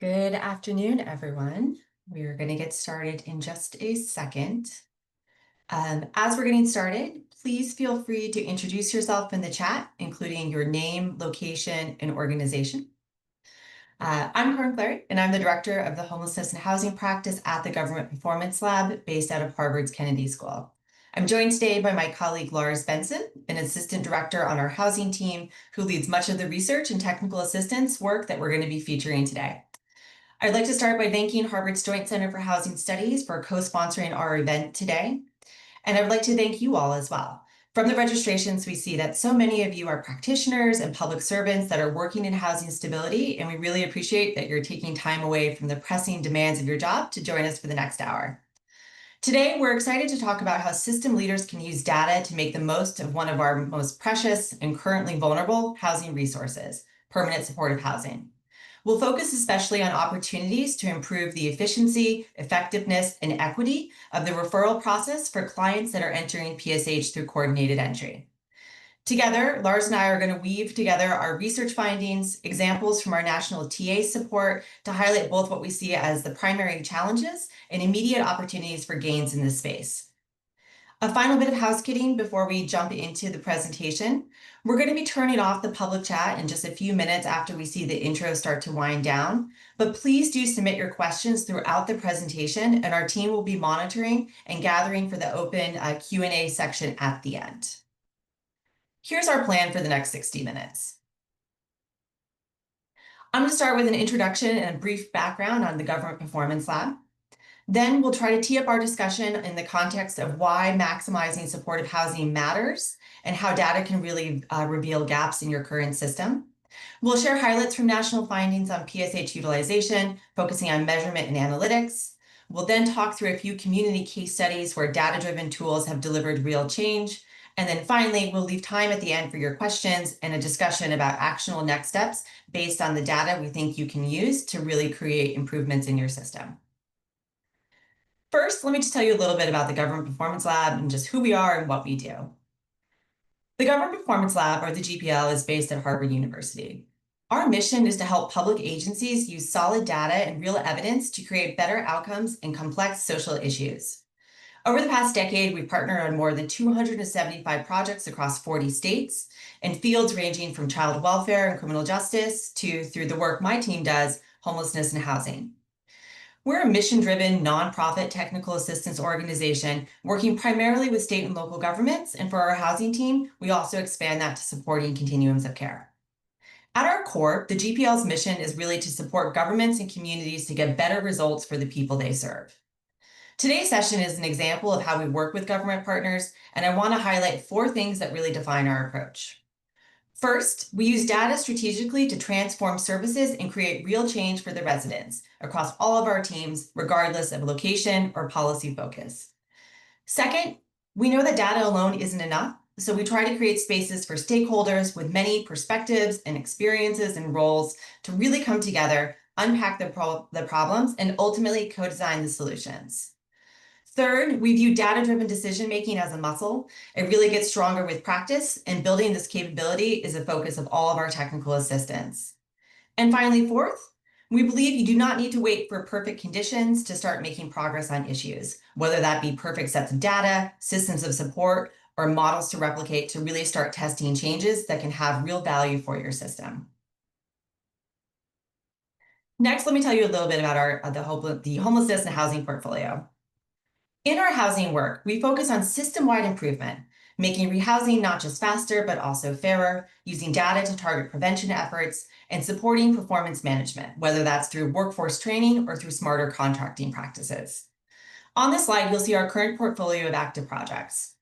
Good afternoon, everyone. We're going to get started in just a second. As we're getting started, please feel free to introduce yourself in the chat, including your name, location, and organization. I'm Carin Clary, and I'm the director of the Homelessness and Housing practice at the Government Performance Lab based out of Harvard's Kennedy School. I'm joined today by my colleague Lars Benson, an assistant director on our housing team who leads much of the research and technical assistance work that we're going to be featuring today. I'd like to start by thanking Harvard's Joint Center for Housing Studies for co-sponsoring our event today. And I would like to thank you all as well. From the registrations, we see that so many of you are practitioners and public servants that are working in housing stability, and we really appreciate that you're taking time away from the pressing demands of your job to join us for the next hour. Today, we're excited to talk about how system leaders can use data to make the most of one of our most precious and currently vulnerable housing resources, permanent supportive housing. We'll focus especially on opportunities to improve the efficiency, effectiveness, and equity of the referral process for clients that are entering PSH through coordinated entry. Together, Lars and I are going to weave together our research findings, examples from our national TA support to highlight both what we see as the primary challenges and immediate opportunities for gains in this space. A final bit of housekeeping before we jump into the presentation. We're going to be turning off the public chat in just a few minutes after we see the intro start to wind down, but please do submit your questions throughout the presentation, and our team will be monitoring and gathering for the open Q&A section at the end. Here's our plan for the next 60 minutes. I'm going to start with an introduction and a brief background on the Government Performance Lab. Then we'll try to tee up our discussion in the context of why maximizing supportive housing matters and how data can really reveal gaps in your current system. We'll share highlights from national findings on PSH utilization, focusing on measurement and analytics. We'll then talk through a few community case studies where data-driven tools have delivered real change. And then finally, we'll leave time at the end for your questions and a discussion about actionable next steps based on the data we think you can use to really create improvements in your system. First, let me just tell you a little bit about the Government Performance Lab and just who we are and what we do. The Government Performance Lab, or the GPL, is based at Harvard University. Our mission is to help public agencies use solid data and real evidence to create better outcomes in complex social issues. Over the past decade, we've partnered on more than 275 projects across 40 states in fields ranging from child welfare and criminal justice to, through the work my team does, homelessness and housing. We're a mission-driven, nonprofit technical assistance organization working primarily with state and local governments, and for our housing team, we also expand that to supporting continuums of care. At our core, the GPL's mission is really to support governments and communities to get better results for the people they serve. Today's session is an example of how we work with government partners, and I want to highlight 4 things that really define our approach. First, we use data strategically to transform services and create real change for the residents across all of our teams, regardless of location or policy focus. Second, we know that data alone isn't enough, so we try to create spaces for stakeholders with many perspectives and experiences and roles to really come together, unpack the problems, and ultimately co-design the solutions. Third, we view data-driven decision-making as a muscle. It really gets stronger with practice, and building this capability is a focus of all of our technical assistance. And finally, fourth, we believe you do not need to wait for perfect conditions to start making progress on issues, whether that be perfect sets of data, systems of support, or models to replicate to really start testing changes that can have real value for your system. Next, let me tell you a little bit about the homelessness and housing portfolio. In our housing work, we focus on system-wide improvement, making rehousing not just faster, but also fairer, using data to target prevention efforts, and supporting performance management, whether that's through workforce training or through smarter contracting practices. On this slide, you'll see our current portfolio of active projects.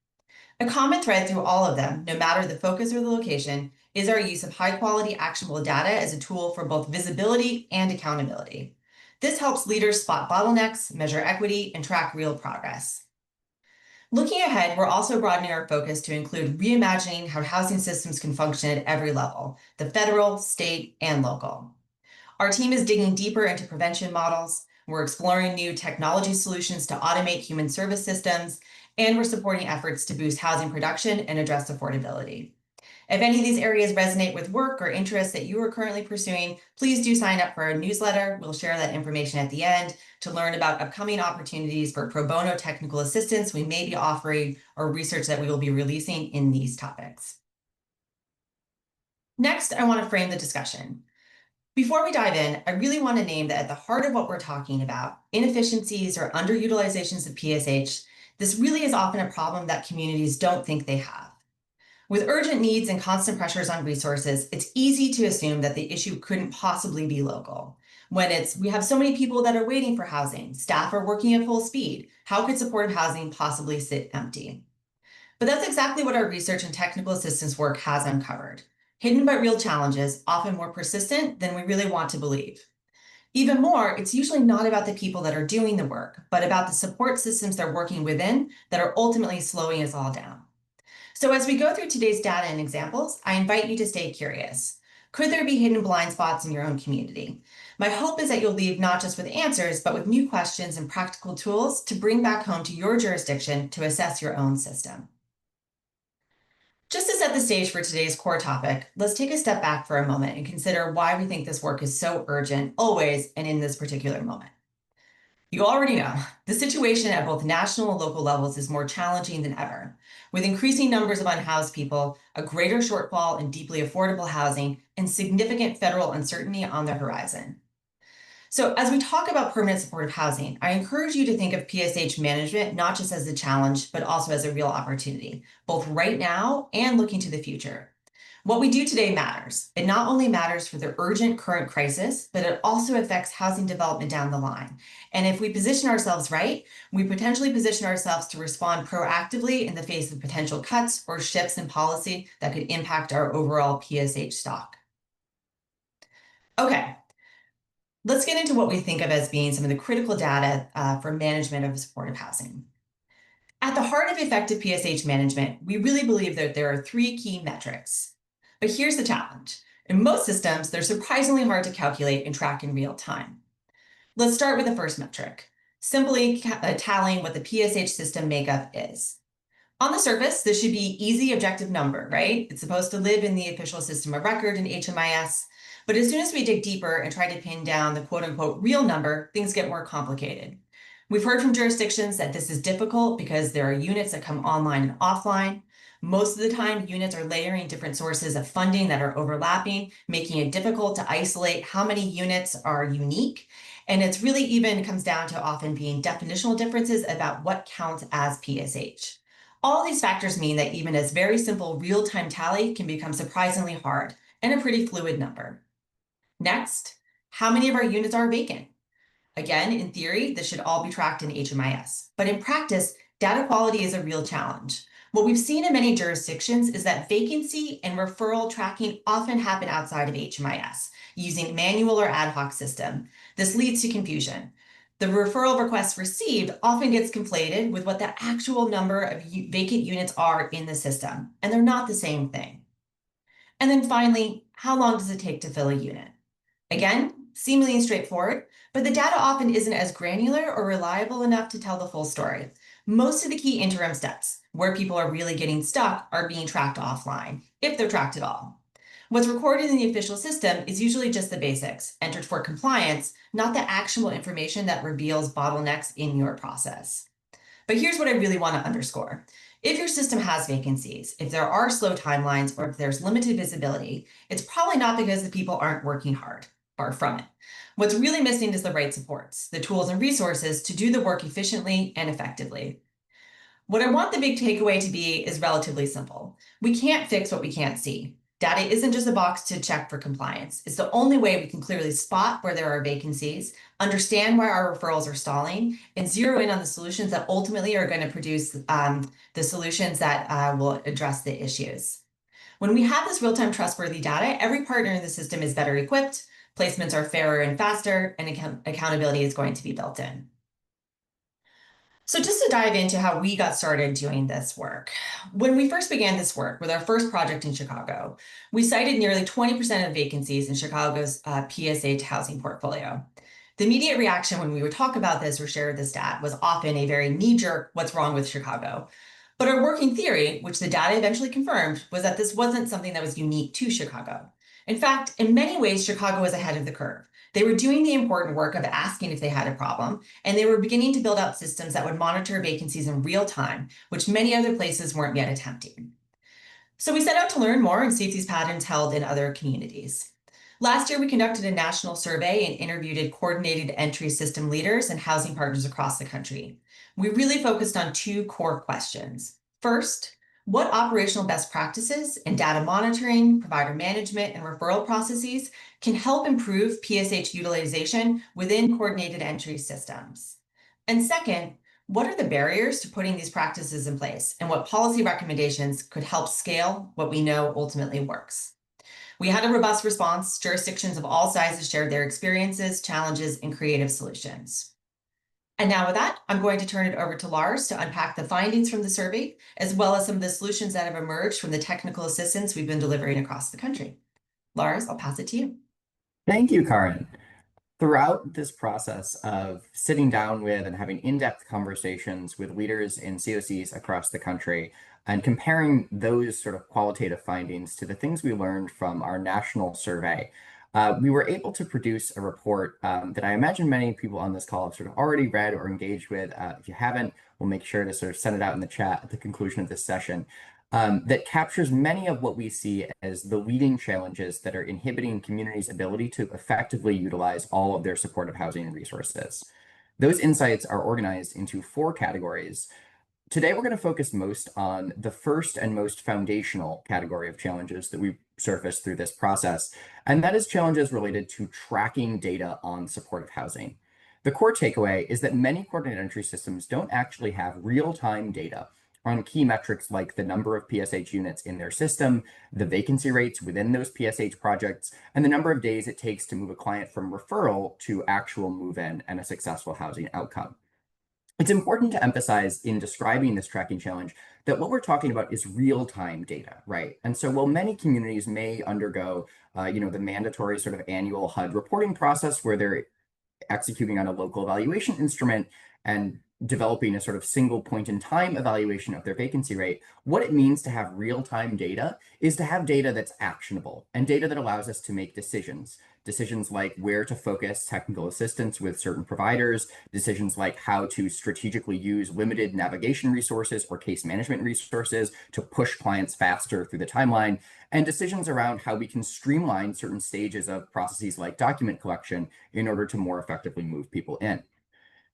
A common thread through all of them, no matter the focus or the location, is our use of high-quality actionable data as a tool for both visibility and accountability. This helps leaders spot bottlenecks, measure equity, and track real progress. Looking ahead, we're also broadening our focus to include reimagining how housing systems can function at every level, the federal, state, and local. Our team is digging deeper into prevention models. We're exploring new technology solutions to automate human service systems, and we're supporting efforts to boost housing production and address affordability. If any of these areas resonate with work or interests that you are currently pursuing, please do sign up for our newsletter. We'll share that information at the end to learn about upcoming opportunities for pro bono technical assistance we may be offering or research that we will be releasing in these topics. Next, I want to frame the discussion. Before we dive in, I really want to name that at the heart of what we're talking about, inefficiencies or underutilizations of PSH, this really is often a problem that communities don't think they have. With urgent needs and constant pressures on resources, it's easy to assume that the issue couldn't possibly be local. When we have so many people that are waiting for housing, staff are working at full speed, how could supportive housing possibly sit empty? But that's exactly what our research and technical assistance work has uncovered. Hidden but real challenges, often more persistent than we really want to believe. Even more, it's usually not about the people that are doing the work, but about the support systems they're working within that are ultimately slowing us all down. So as we go through today's data and examples, I invite you to stay curious. Could there be hidden blind spots in your own community? My hope is that you'll leave not just with answers, but with new questions and practical tools to bring back home to your jurisdiction to assess your own system. Just to set the stage for today's core topic, let's take a step back for a moment and consider why we think this work is so urgent, always, and in this particular moment. You already know, the situation at both national and local levels is more challenging than ever, with increasing numbers of unhoused people, a greater shortfall in deeply affordable housing, and significant federal uncertainty on the horizon. So as we talk about permanent supportive housing, I encourage you to think of PSH management not just as a challenge, but also as a real opportunity, both right now and looking to the future. What we do today matters. It not only matters for the urgent current crisis, but it also affects housing development down the line. And if we position ourselves right, we potentially position ourselves to respond proactively in the face of potential cuts or shifts in policy that could impact our overall PSH stock. Okay. Let's get into what we think of as being some of the critical data for management of supportive housing. At the heart of effective PSH management, we really believe that there are three key metrics. But here's the challenge. In most systems, they're surprisingly hard to calculate and track in real time. Let's start with the first metric, simply tallying what the PSH system makeup is. On the surface, this should be easy objective number, right? It's supposed to live in the official system of record in HMIS. But as soon as we dig deeper and try to pin down the quote unquote real number, things get more complicated. We've heard from jurisdictions that this is difficult because there are units that come online and offline. Most of the time, units are layering different sources of funding that are overlapping, making it difficult to isolate how many units are unique. And it's really even comes down to often being definitional differences about what counts as PSH. All these factors mean that even a very simple real-time tally can become surprisingly hard and a pretty fluid number. Next, how many of our units are vacant? Again, in theory, this should all be tracked in HMIS, but in practice, data quality is a real challenge. What we've seen in many jurisdictions is that vacancy and referral tracking often happen outside of HMIS, using manual or ad hoc system. This leads to confusion. The referral requests received often gets conflated with what the actual number of vacant units are in the system, and they're not the same thing. And then finally, how long does it take to fill a unit? Again, seemingly straightforward, but the data often isn't as granular or reliable enough to tell the full story. Most of the key interim steps, where people are really getting stuck, are being tracked offline, if they're tracked at all. What's recorded in the official system is usually just the basics, entered for compliance, not the actual information that reveals bottlenecks in your process. But here's what I really want to underscore. If your system has vacancies, if there are slow timelines, or if there's limited visibility, it's probably not because the people aren't working hard. Far from it. What's really missing is the right supports, the tools and resources to do the work efficiently and effectively. What I want the big takeaway to be is relatively simple. We can't fix what we can't see. Data isn't just a box to check for compliance. It's the only way we can clearly spot where there are vacancies, understand why our referrals are stalling, and zero in on the solutions that ultimately are going to produce the solutions that will address the issues. When we have this real-time trustworthy data, every partner in the system is better equipped, placements are fairer and faster, and accountability is going to be built in. So just to dive into how we got started doing this work. When we first began this work with our first project in Chicago, we cited nearly 20% of vacancies in Chicago's PSH housing portfolio. The immediate reaction when we would talk about this or share this stat was often a very knee-jerk, what's wrong with Chicago? But our working theory, which the data eventually confirmed, was that this wasn't something that was unique to Chicago. In fact, in many ways, Chicago was ahead of the curve. They were doing the important work of asking if they had a problem, and they were beginning to build out systems that would monitor vacancies in real time, which many other places weren't yet attempting. So we set out to learn more and see if these patterns held in other communities. Last year, we conducted a national survey and interviewed coordinated entry system leaders and housing partners across the country. We really focused on two core questions. First, what operational best practices in data monitoring, provider management, and referral processes can help improve PSH utilization within coordinated entry systems? And second, what are the barriers to putting these practices in place, and what policy recommendations could help scale what we know ultimately works? We had a robust response. Jurisdictions of all sizes shared their experiences, challenges, and creative solutions. And now with that, I'm going to turn it over to Lars to unpack the findings from the survey, as well as some of the solutions that have emerged from the technical assistance we've been delivering across the country. Lars, I'll pass it to you. Thank you, Carin. Throughout this process of sitting down with and having in-depth conversations with leaders in COCs across the country and comparing those sort of qualitative findings to the things we learned from our national survey, we were able to produce a report that I imagine many people on this call have sort of already read or engaged with. If you haven't, we'll make sure to sort of send it out in the chat at the conclusion of this session. That captures many of what we see as the leading challenges that are inhibiting communities' ability to effectively utilize all of their supportive housing resources. Those insights are organized into 4 categories. Today, we're going to focus most on the first and most foundational category of challenges that we surfaced through this process, and that is challenges related to tracking data on supportive housing. The core takeaway is that many coordinated entry systems don't actually have real-time data on key metrics like the number of PSH units in their system, the vacancy rates within those PSH projects, and the number of days it takes to move a client from referral to actual move-in and a successful housing outcome. It's important to emphasize in describing this tracking challenge that what we're talking about is real-time data, right? And so while many communities may undergo, the mandatory sort of annual HUD reporting process where they're executing on a local evaluation instrument and developing a sort of single point in time evaluation of their vacancy rate, what it means to have real-time data is to have data that's actionable and data that allows us to make decisions. Decisions like where to focus technical assistance with certain providers, decisions like how to strategically use limited navigation resources or case management resources to push clients faster through the timeline, and decisions around how we can streamline certain stages of processes like document collection in order to more effectively move people in.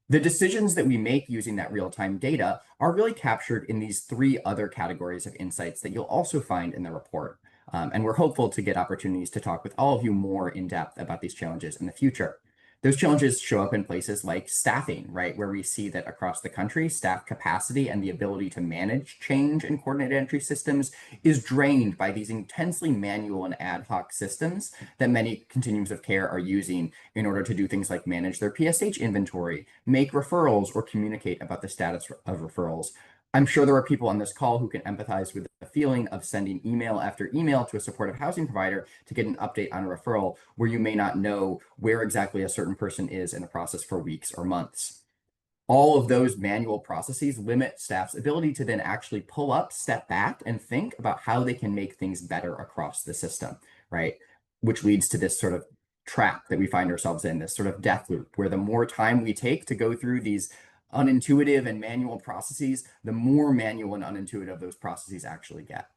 The decisions that we make using that real-time data are really captured in these 3 other categories of insights that you'll also find in the report. And we're hopeful to get opportunities to talk with all of you more in depth about these challenges in the future. Those challenges show up in places like staffing, right? Where we see that across the country, staff capacity and the ability to manage change in coordinated entry systems is drained by these intensely manual and ad hoc systems that many continuums of care are using in order to do things like manage their PSH inventory, make referrals, or communicate about the status of referrals. I'm sure there are people on this call who can empathize with the feeling of sending email after email to a supportive housing provider to get an update on a referral where you may not know where exactly a certain person is in the process for weeks or months. All of those manual processes limit staff's ability to then actually pull up, step back, and think about how they can make things better across the system, right? Which leads to this sort of trap that we find ourselves in, this sort of death loop, where the more time we take to go through these unintuitive and manual processes, the more manual and unintuitive those processes actually get.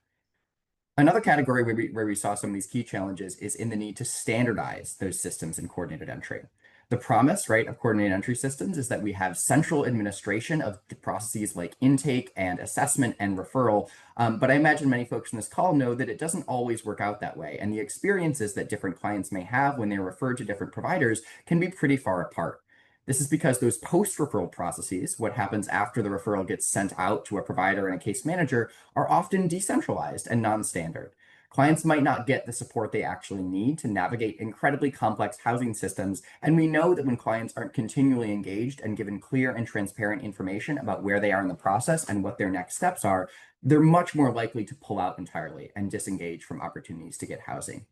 Another category where we saw some of these key challenges is in the need to standardize those systems in coordinated entry. The promise, right, of coordinated entry systems is that we have central administration of the processes like intake and assessment and referral. But I imagine many folks in this call know that it doesn't always work out that way. And the experiences that different clients may have when they're referred to different providers can be pretty far apart. This is because those post-referral processes, what happens after the referral gets sent out to a provider and a case manager, are often decentralized and non-standard. Clients might not get the support they actually need to navigate incredibly complex housing systems, and we know that when clients aren't continually engaged and given clear and transparent information about where they are in the process and what their next steps are, they're much more likely to pull out entirely and disengage from opportunities to get housing.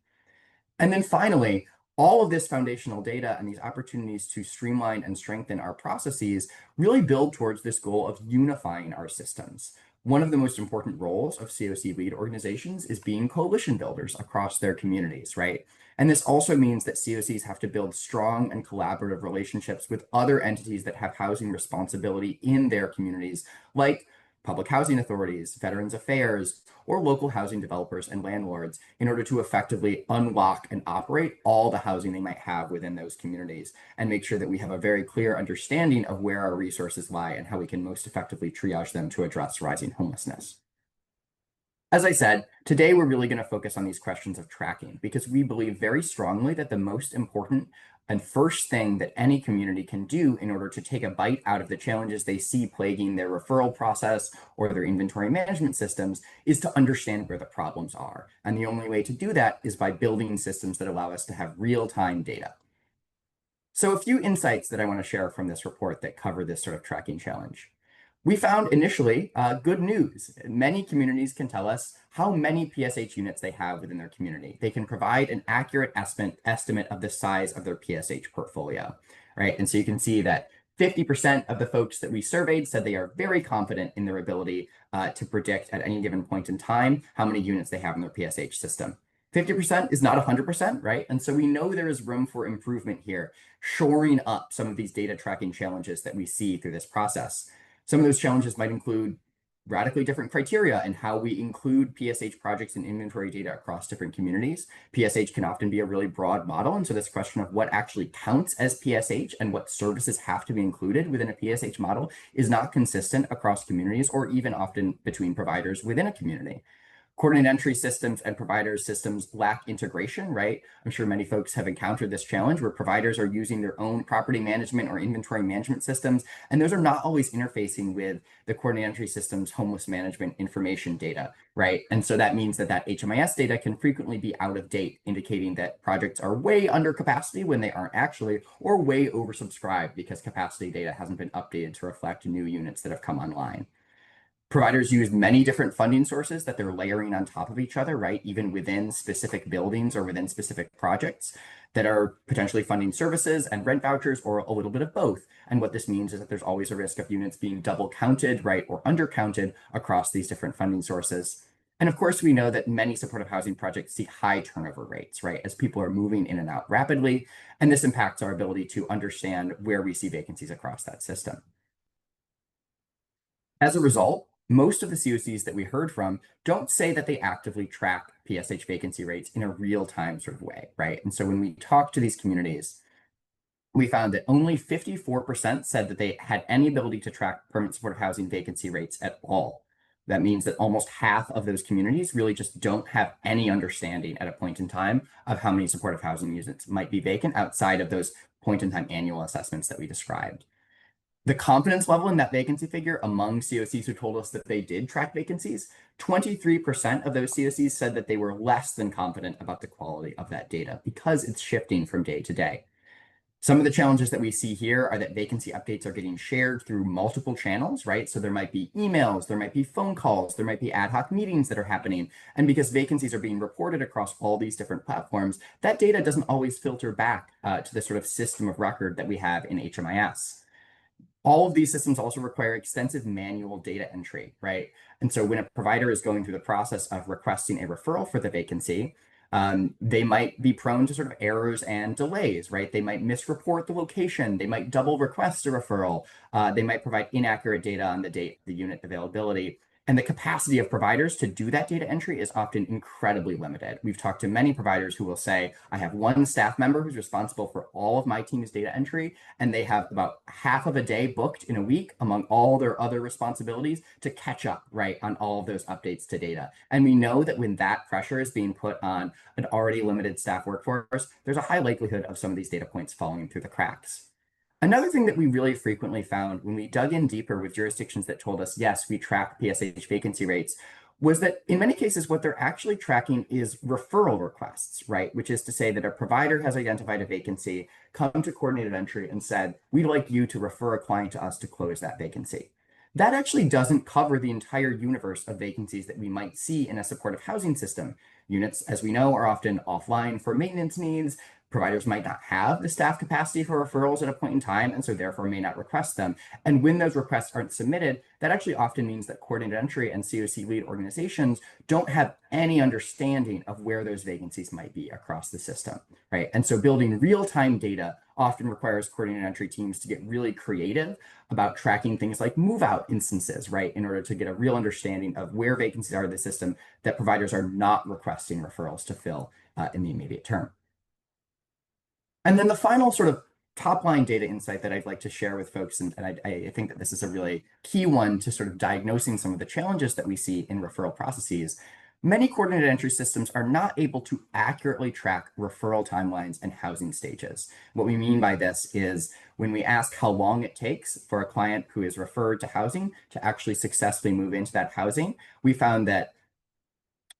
And then finally, all of this foundational data and these opportunities to streamline and strengthen our processes really build towards this goal of unifying our systems. One of the most important roles of COC lead organizations is being coalition builders across their communities, right? And this also means that COCs have to build strong and collaborative relationships with other entities that have housing responsibility in their communities, like public housing authorities, veterans affairs, or local housing developers and landlords, in order to effectively unlock and operate all the housing they might have within those communities and make sure that we have a very clear understanding of where our resources lie and how we can most effectively triage them to address rising homelessness. As I said, today we're really going to focus on these questions of tracking because we believe very strongly that the most important and first thing that any community can do in order to take a bite out of the challenges they see plaguing their referral process or their inventory management systems is to understand where the problems are. And the only way to do that is by building systems that allow us to have real-time data. So a few insights that I want to share from this report that cover this sort of tracking challenge. We found initially good news. Many communities can tell us how many PSH units they have within their community. They can provide an accurate estimate of the size of their PSH portfolio, right? And so you can see that 50% of the folks that we surveyed said they are very confident in their ability to predict at any given point in time how many units they have in their PSH system. 50% is not 100%, right? And so we know there is room for improvement here, shoring up some of these data tracking challenges that we see through this process. Some of those challenges might include radically different criteria and how we include PSH projects and inventory data across different communities. PSH can often be a really broad model. And so this question of what actually counts as PSH and what services have to be included within a PSH model is not consistent across communities or even often between providers within a community. Coordinated entry systems and provider systems lack integration, right? I'm sure many folks have encountered this challenge where providers are using their own property management or inventory management systems, and those are not always interfacing with the coordinated entry system's homeless management information data, right? And so that means that HMIS data can frequently be out of date, indicating that projects are way under capacity when they aren't actually, or way oversubscribed because capacity data hasn't been updated to reflect new units that have come online. Providers use many different funding sources that they're layering on top of each other, right? Even within specific buildings or within specific projects that are potentially funding services and rent vouchers or a little bit of both. And what this means is that there's always a risk of units being double counted, right? Or undercounted across these different funding sources. And of course, we know that many supportive housing projects see high turnover rates, right? As people are moving in and out rapidly. And this impacts our ability to understand where we see vacancies across that system. As a result, most of the COCs that we heard from don't say that they actively track PSH vacancy rates in a real-time sort of way, right? And so when we talk to these communities, we found that only 54% said that they had any ability to track permanent supportive housing vacancy rates at all. That means that almost half of those communities really just don't have any understanding at a point in time of how many supportive housing units might be vacant outside of those point-in-time annual assessments that we described. The confidence level in that vacancy figure among COCs who told us that they did track vacancies, 23% of those COCs said that they were less than confident about the quality of that data because it's shifting from day to day. Some of the challenges that we see here are that vacancy updates are getting shared through multiple channels, right? So there might be emails, there might be phone calls, there might be ad hoc meetings that are happening. And because vacancies are being reported across all these different platforms, that data doesn't always filter back to the sort of system of record that we have in HMIS. All of these systems also require extensive manual data entry, right? And so when a provider is going through the process of requesting a referral for the vacancy, they might be prone to sort of errors and delays, right? They might misreport the location. They might double request a referral. They might provide inaccurate data on the date, the unit availability. And the capacity of providers to do that data entry is often incredibly limited. We've talked to many providers who will say, I have one staff member who's responsible for all of my team's data entry, and they have about half of a day booked in a week among all their other responsibilities to catch up, right, on all of those updates to data. And we know that when that pressure is being put on an already limited staff workforce, there's a high likelihood of some of these data points falling through the cracks. Another thing that we really frequently found when we dug in deeper with jurisdictions that told us, yes, we track PSH vacancy rates, was that in many cases, what they're actually tracking is referral requests, right? Which is to say that a provider has identified a vacancy, come to coordinated entry and said, we'd like you to refer a client to us to close that vacancy. That actually doesn't cover the entire universe of vacancies that we might see in a supportive housing system. Units, as we know, are often offline for maintenance needs. Providers might not have the staff capacity for referrals at a point in time, and so therefore may not request them. And when those requests aren't submitted, that actually often means that coordinated entry and COC lead organizations don't have any understanding of where those vacancies might be across the system, right? And so building real-time data often requires coordinated entry teams to get really creative about tracking things like move-out instances, right? In order to get a real understanding of where vacancies are in the system that providers are not requesting referrals to fill in the immediate term. And then the final sort of top line data insight that I'd like to share with folks, and I think that this is a really key one to sort of diagnosing some of the challenges that we see in referral processes. Many coordinated entry systems are not able to accurately track referral timelines and housing stages. What we mean by this is when we ask how long it takes for a client who is referred to housing to actually successfully move into that housing, we found that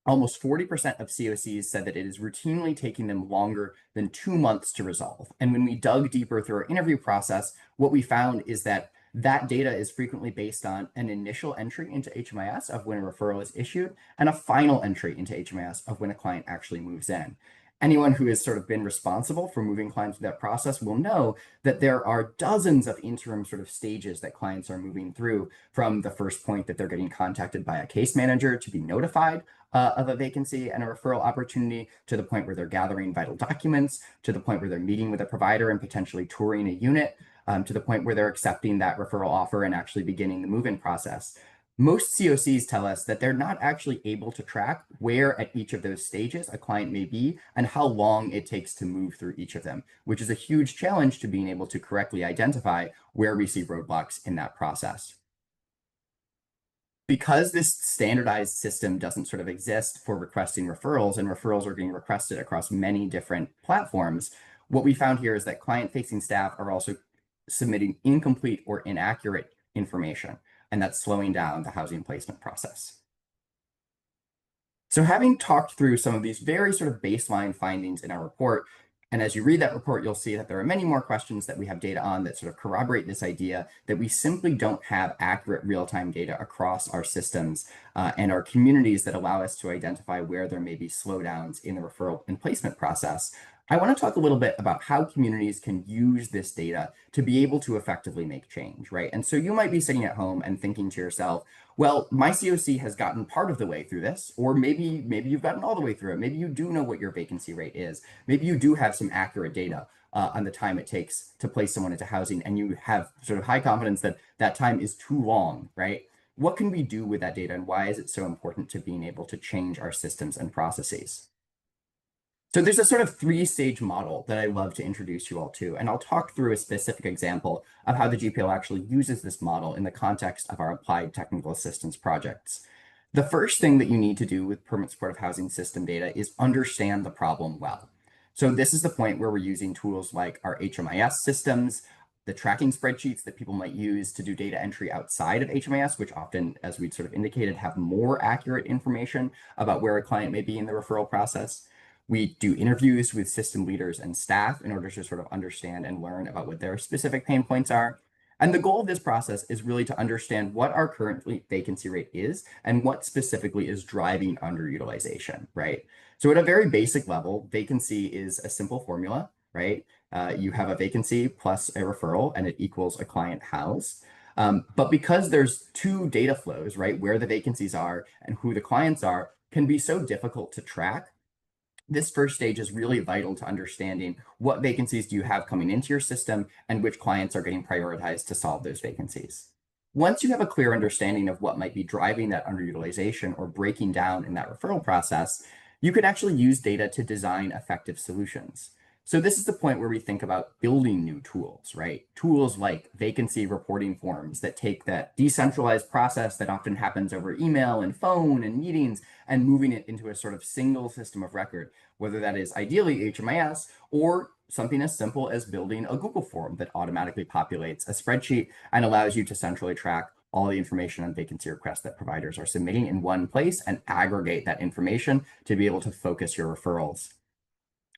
almost 40% of COCs said that it is routinely taking them longer than 2 months to resolve. And when we dug deeper through our interview process, what we found is that that data is frequently based on an initial entry into HMIS of when a referral is issued and a final entry into HMIS of when a client actually moves in. Anyone who has sort of been responsible for moving clients through that process will know that there are dozens of interim sort of stages that clients are moving through, from the first point that they're getting contacted by a case manager to be notified of a vacancy and a referral opportunity, to the point where they're gathering vital documents, to the point where they're meeting with a provider and potentially touring a unit, to the point where they're accepting that referral offer and actually beginning the move-in process. Most COCs tell us that they're not actually able to track where at each of those stages a client may be and how long it takes to move through each of them, which is a huge challenge to being able to correctly identify where we see roadblocks in that process. Because this standardized system doesn't sort of exist for requesting referrals, and referrals are being requested across many different platforms, what we found here is that client-facing staff are also submitting incomplete or inaccurate information, and that's slowing down the housing placement process. So having talked through some of these very sort of baseline findings in our report, and as you read that report, you'll see that there are many more questions that we have data on that sort of corroborate this idea that we simply don't have accurate real-time data across our systems and our communities that allow us to identify where there may be slowdowns in the referral and placement process. I want to talk a little bit about how communities can use this data to be able to effectively make change, right? And so you might be sitting at home and thinking to yourself, well, my COC has gotten part of the way through this, or maybe you've gotten all the way through it. Maybe you do know what your vacancy rate is. Maybe you do have some accurate data on the time it takes to place someone into housing, and you have sort of high confidence that that time is too long, right? What can we do with that data, and why is it so important to being able to change our systems and processes? So there's a sort of three-stage model that I love to introduce you all to, and I'll talk through a specific example of how the GPO actually uses this model in the context of our applied technical assistance projects. The first thing that you need to do with permanent supportive housing system data is understand the problem well. So this is the point where we're using tools like our HMIS systems, the tracking spreadsheets that people might use to do data entry outside of HMIS, which often, as we sort of indicated, have more accurate information about where a client may be in the referral process. We do interviews with system leaders and staff in order to sort of understand and learn about what their specific pain points are. And the goal of this process is really to understand what our current vacancy rate is and what specifically is driving underutilization, right? So at a very basic level, vacancy is a simple formula, right? You have a vacancy plus a referral and it equals a client house. But because there's two data flows, right, where the vacancies are and who the clients are, can be so difficult to track. This first stage is really vital to understanding what vacancies do you have coming into your system and which clients are getting prioritized to solve those vacancies. Once you have a clear understanding of what might be driving that underutilization or breaking down in that referral process, you can actually use data to design effective solutions. So this is the point where we think about building new tools, right? Tools like vacancy reporting forms that take that decentralized process that often happens over email and phone and meetings and moving it into a sort of single system of record, whether that is ideally HMIS or something as simple as building a Google form that automatically populates a spreadsheet and allows you to centrally track all the information on vacancy requests that providers are submitting in one place and aggregate that information to be able to focus your referrals.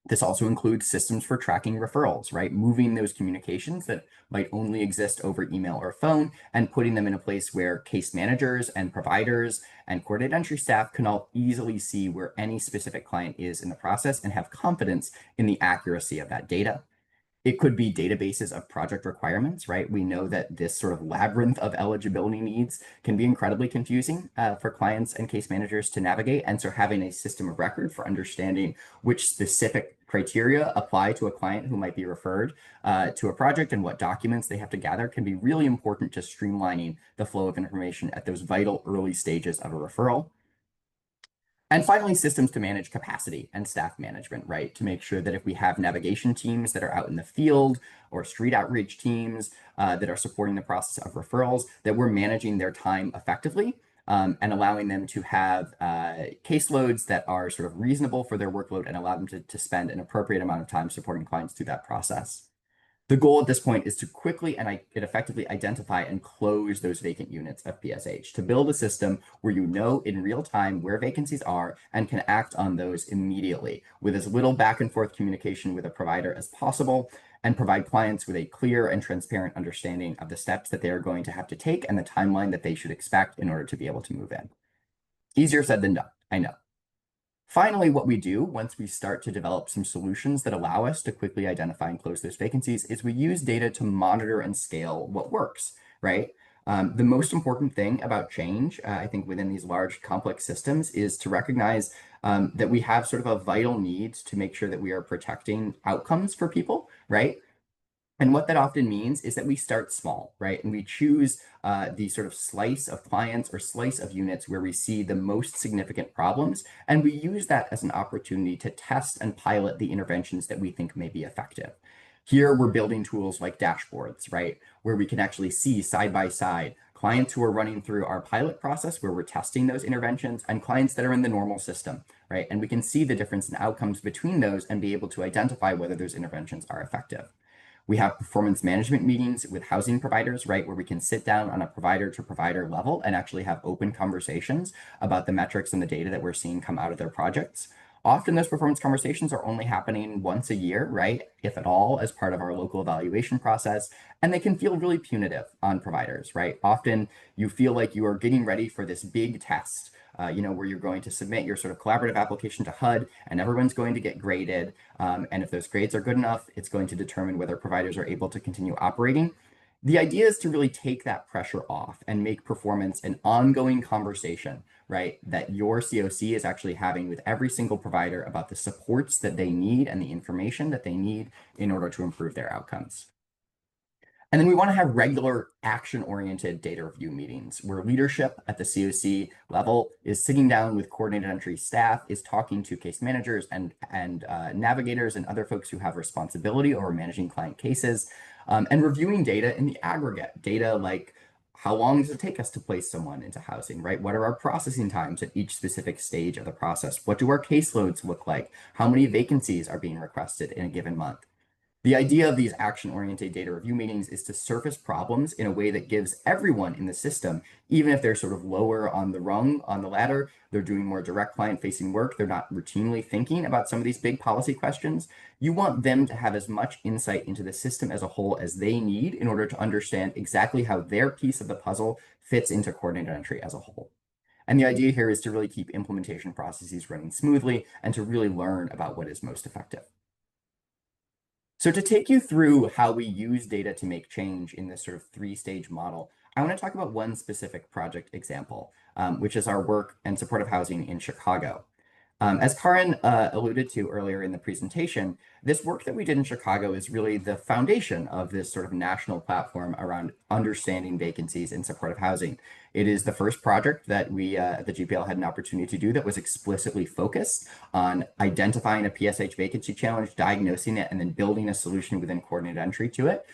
This also includes systems for tracking referrals, right? Moving those communications that might only exist over email or phone and putting them in a place where case managers and providers and coordinated entry staff can all easily see where any specific client is in the process and have confidence in the accuracy of that data. It could be databases of project requirements, right? We know that this sort of labyrinth of eligibility needs can be incredibly confusing for clients and case managers to navigate. And so having a system of record for understanding which specific criteria apply to a client who might be referred to a project and what documents they have to gather can be really important to streamlining the flow of information at those vital early stages of a referral. And finally, systems to manage capacity and staff management, right? To make sure that if we have navigation teams that are out in the field or street outreach teams that are supporting the process of referrals, that we're managing their time effectively and allowing them to have caseloads that are sort of reasonable for their workload and allow them to spend an appropriate amount of time supporting clients through that process. The goal at this point is to quickly and effectively identify and close those vacant units of PSH, to build a system where you know in real time where vacancies are and can act on those immediately with as little back and forth communication with a provider as possible, and provide clients with a clear and transparent understanding of the steps that they are going to have to take and the timeline that they should expect in order to be able to move in. Easier said than done, I know. Finally, what we do once we start to develop some solutions that allow us to quickly identify and close those vacancies is we use data to monitor and scale what works, right? The most important thing about change, I think, within these large complex systems is to recognize that we have sort of a vital need to make sure that we are protecting outcomes for people, right? And what that often means is that we start small, right? And we choose the sort of slice of clients or slice of units where we see the most significant problems. And we use that as an opportunity to test and pilot the interventions that we think may be effective. Here, we're building tools like dashboards, right? Where we can actually see side by side clients who are running through our pilot process where we're testing those interventions and clients that are in the normal system, right? And we can see the difference in outcomes between those and be able to identify whether those interventions are effective. We have performance management meetings with housing providers, right, where we can sit down on a provider to provider level and actually have open conversations about the metrics and the data that we're seeing come out of their projects. Often those performance conversations are only happening once a year, right, if at all, as part of our local evaluation process, and they can feel really punitive on providers, right? Often you feel like you are getting ready for this big test, where you're going to submit your sort of collaborative application to HUD and everyone's going to get graded. And if those grades are good enough, it's going to determine whether providers are able to continue operating. The idea is to really take that pressure off and make performance an ongoing conversation, right? That your COC is actually having with every single provider about the supports that they need and the information that they need in order to improve their outcomes. And then we want to have regular action-oriented data review meetings where leadership at the COC level is sitting down with coordinated entry staff, is talking to case managers and navigators and other folks who have responsibility over managing client cases, and reviewing data in the aggregate. Data like how long does it take us to place someone into housing, right? What are our processing times at each specific stage of the process? What do our caseloads look like? How many vacancies are being requested in a given month? The idea of these action-oriented data review meetings is to surface problems in a way that gives everyone in the system, even if they're sort of lower on the rung, on the ladder, they're doing more direct client-facing work, they're not routinely thinking about some of these big policy questions. You want them to have as much insight into the system as a whole as they need in order to understand exactly how their piece of the puzzle fits into coordinated entry as a whole. And the idea here is to really keep implementation processes running smoothly and to really learn about what is most effective. So to take you through how we use data to make change in this sort of three-stage model, I want to talk about one specific project example, which is our work and supportive housing in Chicago. As Carin alluded to earlier in the presentation, this work that we did in Chicago is really the foundation of this sort of national platform around understanding vacancies in supportive housing. It is the first project that we at the GPL had an opportunity to do that was explicitly focused on identifying a PSH vacancy challenge, diagnosing it, and then building a solution within coordinated entry to it.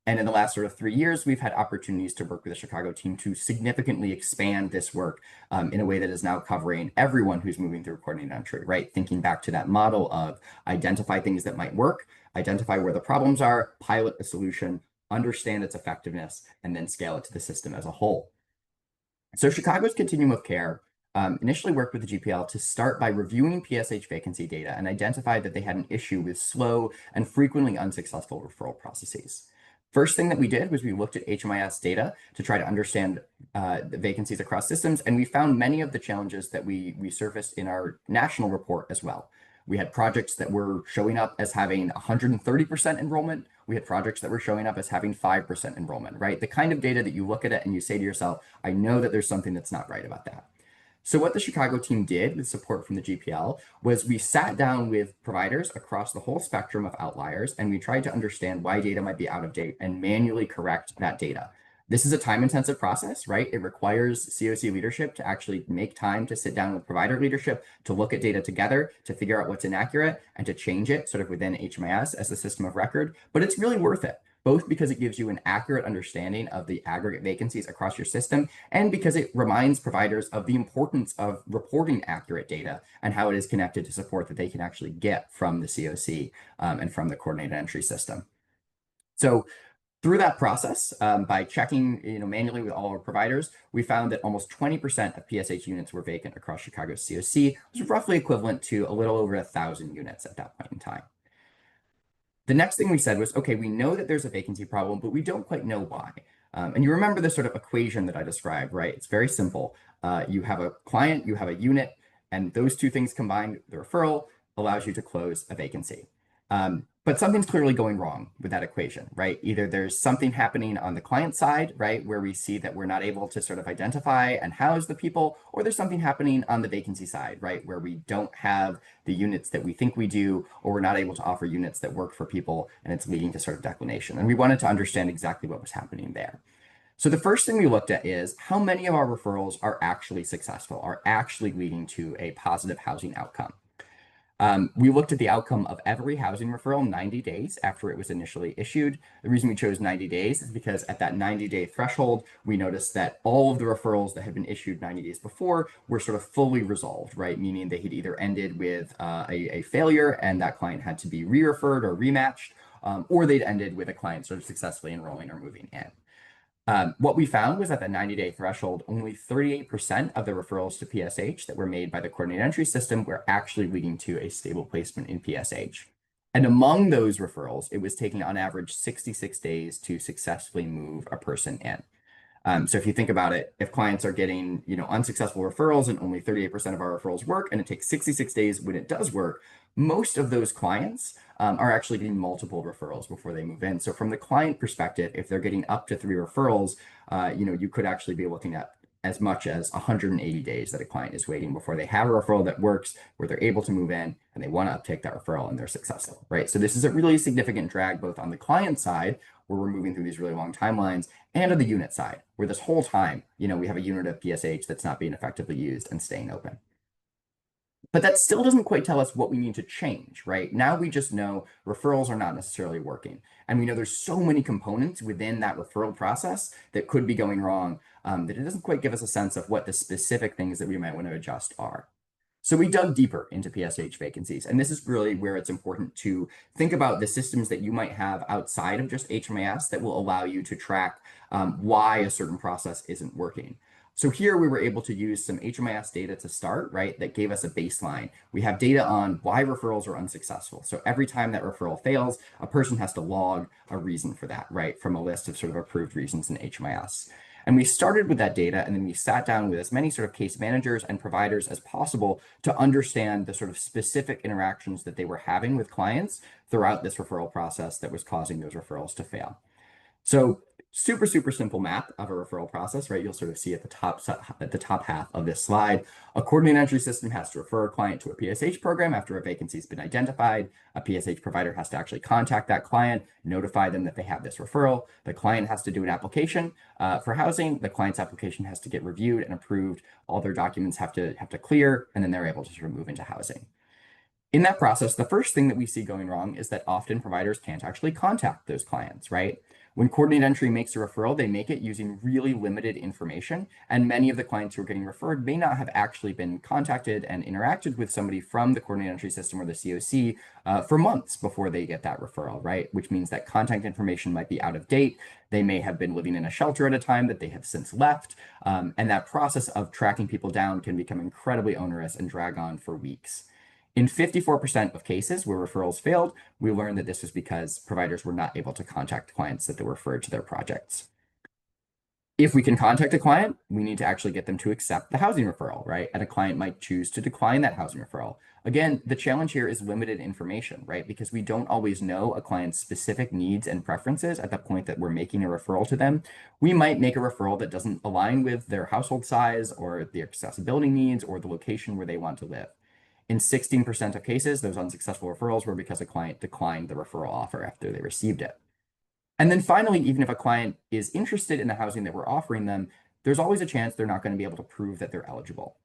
And in the last sort of 3 years, we've had opportunities to work with the Chicago team to significantly expand this work in a way that is now covering everyone who's moving through coordinated entry, right? Thinking back to that model of identify things that might work, identify where the problems are, pilot a solution, understand its effectiveness, and then scale it to the system as a whole. So Chicago's continuum of care initially worked with the GPL to start by reviewing PSH vacancy data and identified that they had an issue with slow and frequently unsuccessful referral processes. First thing that we did was we looked at HMIS data to try to understand the vacancies across systems, and we found many of the challenges that we surfaced in our national report as well. We had projects that were showing up as having 130% enrollment. We had projects that were showing up as having 5% enrollment, right? The kind of data that you look at it and you say to yourself, I know that there's something that's not right about that. So what the Chicago team did with support from the GPL was we sat down with providers across the whole spectrum of outliers, and we tried to understand why data might be out of date and manually correct that data. This is a time-intensive process, right? It requires COC leadership to actually make time to sit down with provider leadership, to look at data together, to figure out what's inaccurate, and to change it sort of within HMIS as the system of record. But it's really worth it, both because it gives you an accurate understanding of the aggregate vacancies across your system, and because it reminds providers of the importance of reporting accurate data and how it is connected to support that they can actually get from the COC and from the coordinated entry system. So through that process, by checking manually with all our providers, we found that almost 20% of PSH units were vacant across Chicago's COC, which was roughly equivalent to a little over 1,000 units at that point in time. The next thing we said was, okay, we know that there's a vacancy problem, but we don't quite know why. And you remember the sort of equation that I described, right? It's very simple. You have a client, you have a unit, and those two things combined, the referral allows you to close a vacancy. But something's clearly going wrong with that equation, right? Either there's something happening on the client side, right, where we see that we're not able to sort of identify and house the people, or there's something happening on the vacancy side, right, where we don't have the units that we think we do, or we're not able to offer units that work for people, and it's leading to sort of declination. And we wanted to understand exactly what was happening there. So the first thing we looked at is how many of our referrals are actually successful, are actually leading to a positive housing outcome. We looked at the outcome of every housing referral 90 days after it was initially issued. The reason we chose 90 days is because at that 90-day threshold, we noticed that all of the referrals that had been issued 90 days before were sort of fully resolved, right? Meaning they had either ended with a failure and that client had to be re-referred or rematched, or they'd ended with a client sort of successfully enrolling or moving in. What we found was at the 90-day threshold, only 38% of the referrals to PSH that were made by the coordinated entry system were actually leading to a stable placement in PSH. And among those referrals, it was taking on average 66 days to successfully move a person in. So if you think about it, if clients are getting, unsuccessful referrals and only 38% of our referrals work, and it takes 66 days when it does work, most of those clients are actually getting multiple referrals before they move in. So from the client perspective, if they're getting up to 3 referrals, you could actually be looking at as much as 180 days that a client is waiting before they have a referral that works, where they're able to move in and they want to uptake that referral and they're successful, right? So this is a really significant drag both on the client side, where we're moving through these really long timelines, and on the unit side, where this whole time, we have a unit of PSH that's not being effectively used and staying open. But that still doesn't quite tell us what we need to change, right? Now we just know referrals are not necessarily working. And we know there's so many components within that referral process that could be going wrong that it doesn't quite give us a sense of what the specific things that we might want to adjust are. So we dug deeper into PSH vacancies, and this is really where it's important to think about the systems that you might have outside of just HMIS that will allow you to track why a certain process isn't working. So here we were able to use some HMIS data to start, right? That gave us a baseline. We have data on why referrals are unsuccessful. So every time that referral fails, a person has to log a reason for that, right? From a list of sort of approved reasons in HMIS. And we started with that data, and then we sat down with as many sort of case managers and providers as possible to understand the sort of specific interactions that they were having with clients throughout this referral process that was causing those referrals to fail. So super, super simple map of a referral process, right? You'll sort of see at the top half of this slide. A coordinated entry system has to refer a client to a PSH program after a vacancy has been identified. A PSH provider has to actually contact that client, notify them that they have this referral. The client has to do an application for housing. The client's application has to get reviewed and approved. All their documents have to clear, and then they're able to sort of move into housing. In that process, the first thing that we see going wrong is that often providers can't actually contact those clients, right? When coordinated entry makes a referral, they make it using really limited information, and many of the clients who are getting referred may not have actually been contacted and interacted with somebody from the coordinated entry system or the COC for months before they get that referral, right? Which means that contact information might be out of date. They may have been living in a shelter at a time that they have since left, and that process of tracking people down can become incredibly onerous and drag on for weeks. In 54% of cases where referrals failed, we learned that this was because providers were not able to contact clients that they referred to their projects. If we can contact a client, we need to actually get them to accept the housing referral, right? And a client might choose to decline that housing referral. Again, the challenge here is limited information, right? Because we don't always know a client's specific needs and preferences at the point that we're making a referral to them. We might make a referral that doesn't align with their household size or the accessibility needs or the location where they want to live. In 16% of cases, those unsuccessful referrals were because a client declined the referral offer after they received it. And then finally, even if a client is interested in the housing that we're offering them, there's always a chance they're not going to be able to prove that they're eligible.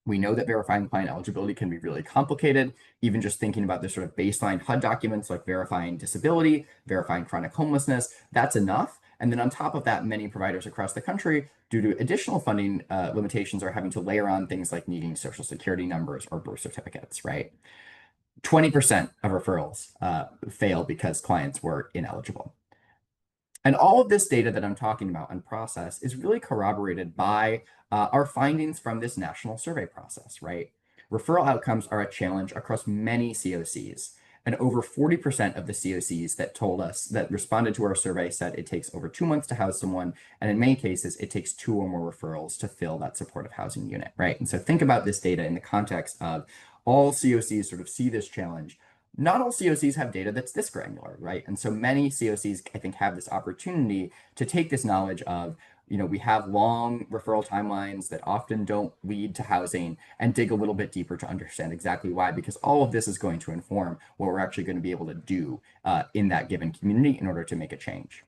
We know that verifying client eligibility can be really complicated. Even just thinking about the sort of baseline HUD documents like verifying disability, verifying chronic homelessness, that's enough. And then on top of that, many providers across the country, due to additional funding limitations, are having to layer on things like needing social security numbers or birth certificates, right? 20% of referrals fail because clients were ineligible. And all of this data that I'm talking about and process is really corroborated by our findings from this national survey process, right? Referral outcomes are a challenge across many COCs. And over 40% of the COCs that told us, that responded to our survey, said it takes over 2 months to house someone. And in many cases, it takes 2 or more referrals to fill that supportive housing unit, right? And so think about this data in the context of all COCs sort of see this challenge. Not all COCs have data that's this granular, right? And so many COCs, I think, have this opportunity to take this knowledge of, we have long referral timelines that often don't lead to housing and dig a little bit deeper to understand exactly why, because all of this is going to inform what we're actually going to be able to do in that given community in order to make a change.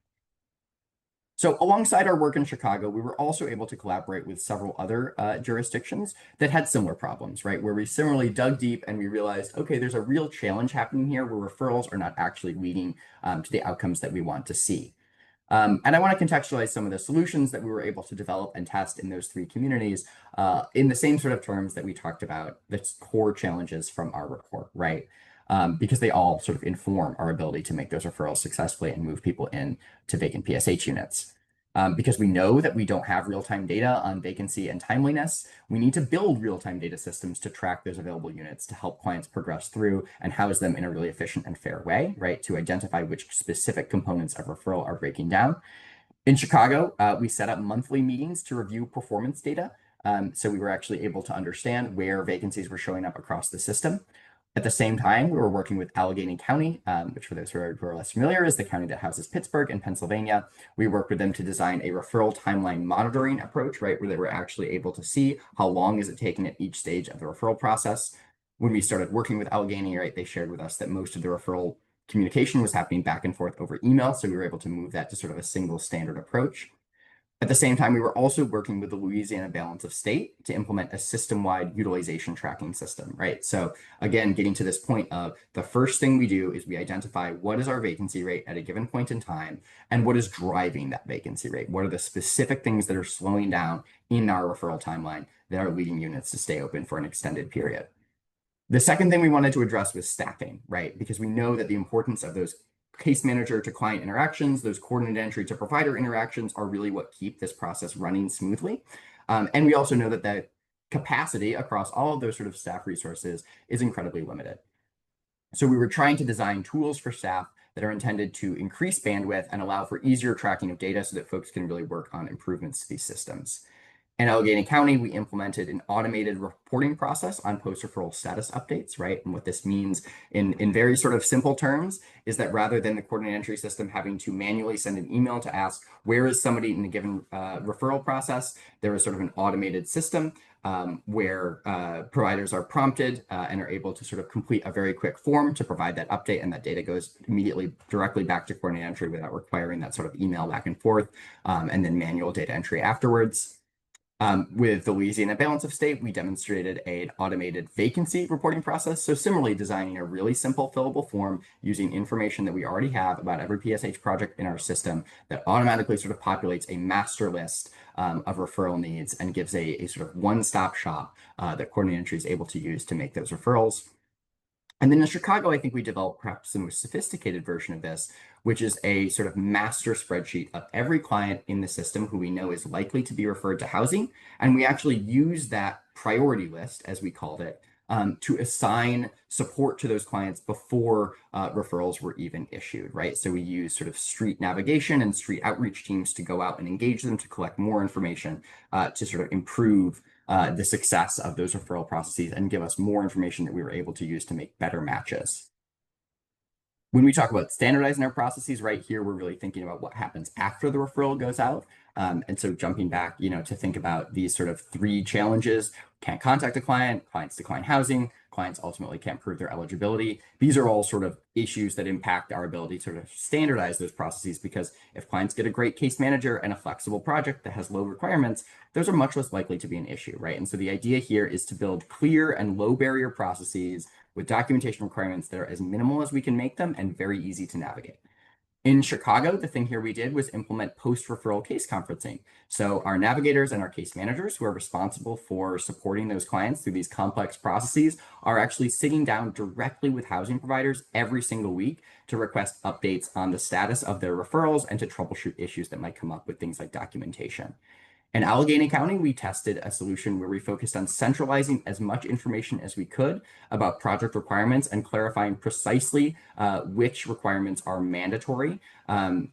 So alongside our work in Chicago, we were also able to collaborate with several other jurisdictions that had similar problems, right? Where we similarly dug deep and we realized, okay, there's a real challenge happening here where referrals are not actually leading to the outcomes that we want to see. And I want to contextualize some of the solutions that we were able to develop and test in those 3 communities in the same sort of terms that we talked about, the core challenges from our report, right? Because they all sort of inform our ability to make those referrals successfully and move people in to vacant PSH units. Because we know that we don't have real-time data on vacancy and timeliness, we need to build real-time data systems to track those available units to help clients progress through and house them in a really efficient and fair way, right? To identify which specific components of referral are breaking down. In Chicago, we set up monthly meetings to review performance data. So we were actually able to understand where vacancies were showing up across the system. At the same time, we were working with Allegheny County, which for those who are less familiar is the county that houses Pittsburgh in Pennsylvania. We worked with them to design a referral timeline monitoring approach, right, where they were actually able to see how long is it taking at each stage of the referral process. When we started working with Allegheny, right, they shared with us that most of the referral communication was happening back and forth over email, so we were able to move that to sort of a single standard approach. At the same time, we were also working with the Louisiana Balance of State to implement a system-wide utilization tracking system, right? So again, getting to this point of the first thing we do is we identify what is our vacancy rate at a given point in time and what is driving that vacancy rate. What are the specific things that are slowing down in our referral timeline that are leading units to stay open for an extended period? The second thing we wanted to address was staffing, right? Because we know that the importance of those case manager to client interactions, those coordinated entry to provider interactions are really what keep this process running smoothly. And we also know that the capacity across all of those sort of staff resources is incredibly limited. So we were trying to design tools for staff that are intended to increase bandwidth and allow for easier tracking of data so that folks can really work on improvements to these systems. In Allegheny County, we implemented an automated reporting process on post-referral status updates, right? And what this means in very sort of simple terms is that rather than the coordinated entry system having to manually send an email to ask, where is somebody in a given referral process, there is sort of an automated system where providers are prompted and are able to sort of complete a very quick form to provide that update, and that data goes immediately directly back to coordinated entry without requiring that sort of email back and forth and then manual data entry afterwards. With the Louisiana Balance of State, we demonstrated an automated vacancy reporting process. So similarly, designing a really simple fillable form using information that we already have about every PSH project in our system that automatically sort of populates a master list of referral needs and gives a sort of one-stop shop that coordinating entry is able to use to make those referrals. And then in Chicago, I think we developed perhaps the most sophisticated version of this, which is a sort of master spreadsheet of every client in the system who we know is likely to be referred to housing. And we actually use that priority list, as we called it, to assign support to those clients before referrals were even issued, right? So we use sort of street navigation and street outreach teams to go out and engage them to collect more information to sort of improve the success of those referral processes and give us more information that we were able to use to make better matches. When we talk about standardizing our processes, right here, we're really thinking about what happens after the referral goes out. And so jumping back, to think about these sort of three challenges: can't contact a client, clients decline housing, clients ultimately can't prove their eligibility. These are all sort of issues that impact our ability to sort of standardize those processes, because if clients get a great case manager and a flexible project that has low requirements, those are much less likely to be an issue, right? And so the idea here is to build clear and low barrier processes with documentation requirements that are as minimal as we can make them and very easy to navigate. In Chicago, the thing here we did was implement post-referral case conferencing. So our navigators and our case managers who are responsible for supporting those clients through these complex processes are actually sitting down directly with housing providers every single week to request updates on the status of their referrals and to troubleshoot issues that might come up with things like documentation. In Allegheny County, we tested a solution where we focused on centralizing as much information as we could about project requirements and clarifying precisely which requirements are mandatory